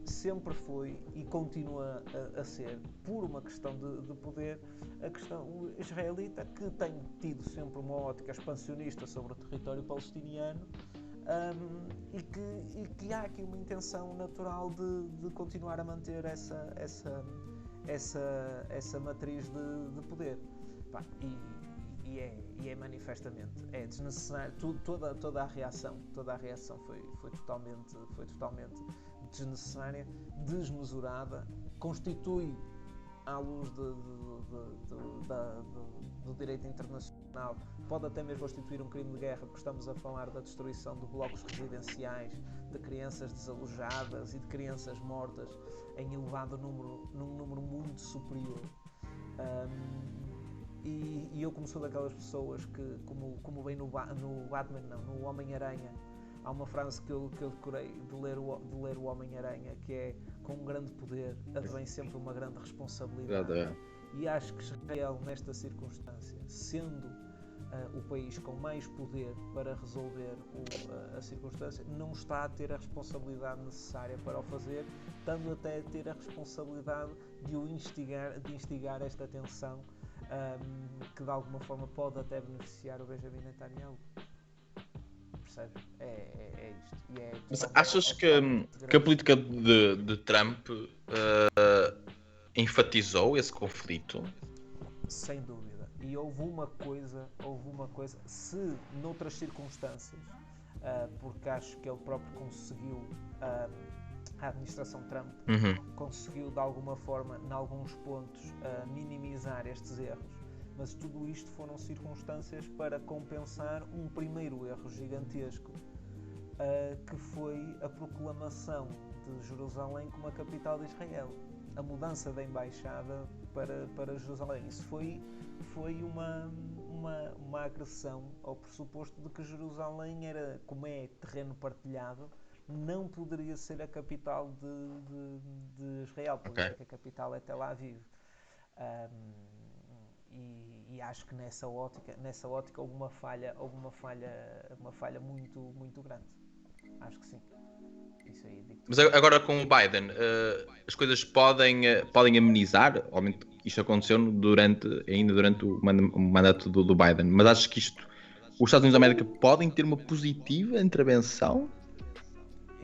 sempre foi e continua a ser, por uma questão de poder, a questão israelita, que tem tido sempre uma ótica expansionista sobre o território palestiniano, e que há aqui uma intenção natural de continuar a manter essa matriz de poder. E é manifestamente desnecessário. Toda a reação foi totalmente desnecessária, desmesurada, constitui, à luz do direito internacional, pode até mesmo constituir um crime de guerra, porque estamos a falar da destruição de blocos residenciais, de crianças desalojadas e de crianças mortas em elevado número, num número muito superior. E eu, como sou daquelas pessoas que, como bem no Batman, no Homem-Aranha, há uma frase que eu decorei de ler o Homem-Aranha, que é: com um grande poder advém sempre uma grande responsabilidade. E acho que Israel, nesta circunstância, sendo o país com mais poder para resolver a circunstância, não está a ter a responsabilidade necessária para o fazer, estando até a ter a responsabilidade de instigar esta tensão, que de alguma forma pode até beneficiar o Benjamin Netanyahu. Percebes? É isto. Mas achas que a política de Trump enfatizou esse conflito? Sem dúvida. E houve uma coisa, se noutras circunstâncias, porque acho que ele próprio conseguiu, a administração Trump conseguiu de alguma forma, em alguns pontos, minimizar estes erros, mas tudo isto foram circunstâncias para compensar um primeiro erro gigantesco, que foi a proclamação de Jerusalém como a capital de Israel, a mudança da embaixada para Jerusalém. Isso foi uma agressão ao pressuposto de que Jerusalém era, como é terreno partilhado, não poderia ser a capital de Israel, porque a capital é Tel Aviv. E acho que nessa ótica houve uma falha muito, muito grande. Acho que sim. Isso aí, mas agora com o Biden, as coisas podem amenizar. Obviamente isto aconteceu durante o mandato do Biden, mas acho que os Estados Unidos da América podem ter uma positiva intervenção?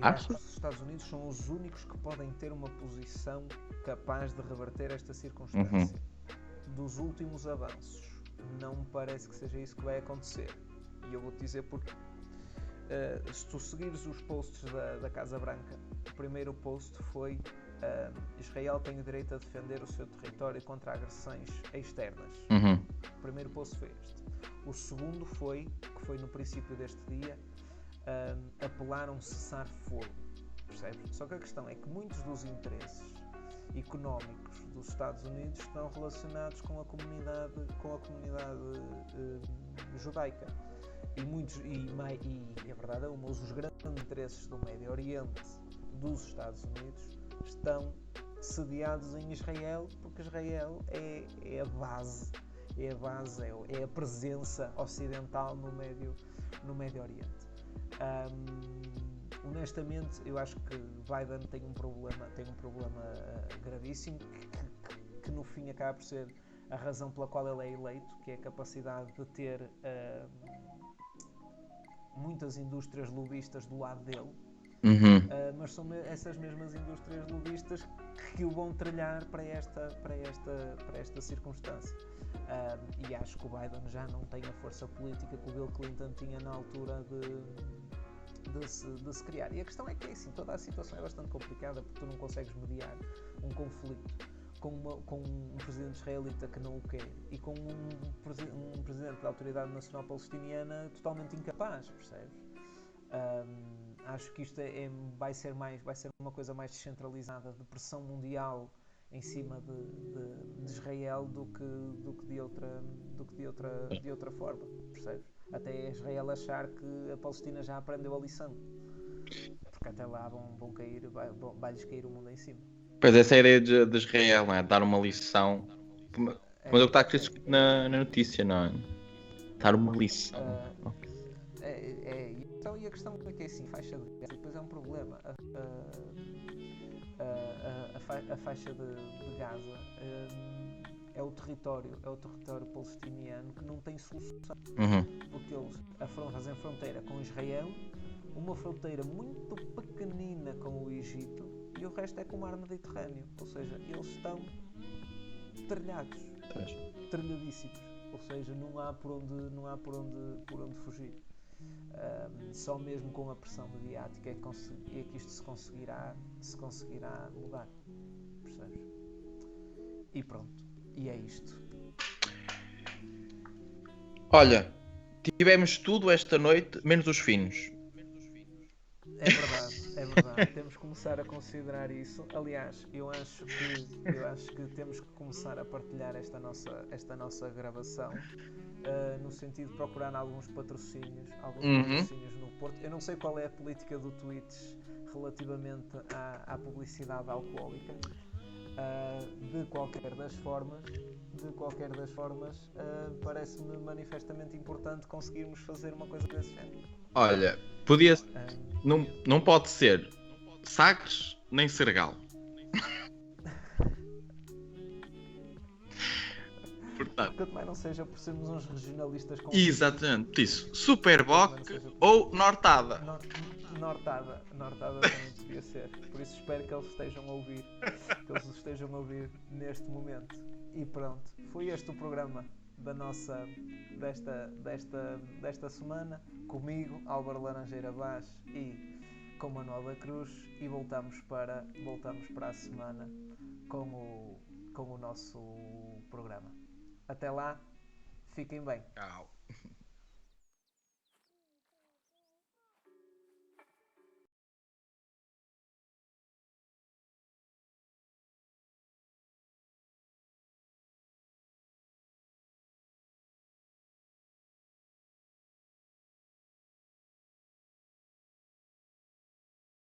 Acho que os Estados Unidos são os únicos que podem ter uma posição capaz de reverter esta circunstância. Dos últimos avanços, não me parece que seja isso que vai acontecer. E eu vou-te dizer porquê. se tu seguires os posts da Casa Branca, o primeiro post foi Israel tem o direito a defender o seu território contra agressões externas. O primeiro post foi este. O segundo foi, que foi no princípio deste dia, apelar a um cessar-fogo. Percebes? Só que a questão é que muitos dos interesses económicos dos Estados Unidos estão relacionados com a comunidade judaica. E a verdade é um dos grandes interesses do Médio Oriente dos Estados Unidos estão sediados em Israel, porque Israel é a base, é a presença ocidental no Médio Oriente. Honestamente, eu acho que Biden tem um problema gravíssimo que no fim acaba por ser a razão pela qual ele é eleito, que é a capacidade de ter muitas indústrias lobistas do lado dele. Mas são essas mesmas indústrias lobistas que o vão trilhar para esta circunstância. E acho que o Biden já não tem a força política que o Bill Clinton tinha na altura de se criar. E a questão é que assim, toda a situação é bastante complicada, porque tu não consegues mediar um conflito com um presidente israelita que não o quer e com um presidente da Autoridade Nacional Palestiniana totalmente incapaz, percebes? Acho que isto vai ser uma coisa mais descentralizada, de pressão mundial em cima de Israel do que de outra forma, percebes? Até Israel achar que a Palestina já aprendeu a lição, porque até lá vai-lhes cair o mundo em cima. Pois essa é a ideia de Israel, não é? Dar uma lição. Mas é o que está aqui na notícia, não é? Dar uma lição. Então, e a questão é que é assim, faixa de Gaza, depois é um problema. A faixa de Gaza é o território palestiniano que não tem solução. Porque eles fazem fronteira com Israel, uma fronteira muito pequenina com o Egito, e o resto é com o mar Mediterrâneo. Ou seja, eles estão trilhadíssimos. Ou seja, não há por onde fugir. Só mesmo com a pressão mediática é que isto se conseguirá mudar. Percebes? E pronto. E é isto. Olha, tivemos tudo esta noite, menos os finos. É verdade. Temos que começar a considerar isso. Aliás, eu acho que temos que começar a partilhar esta nossa gravação, no sentido de procurar alguns patrocínios no Porto. Eu não sei qual é a política do Twitch relativamente à publicidade alcoólica. De qualquer das formas, parece-me manifestamente importante conseguirmos fazer uma coisa desse género. Olha, não pode ser Sagres nem Sergal. Portanto, quanto mais não seja por sermos uns regionalistas com exatamente isso. Superboc ou Nortada. Nortada também devia ser. Por isso espero que eles estejam a ouvir neste momento. E pronto, foi este o programa desta semana, comigo, Álvaro Laranjeira Vaz, e com Manuel da Cruz, e voltamos para a semana com o nosso programa. Até lá, fiquem bem. Tchau.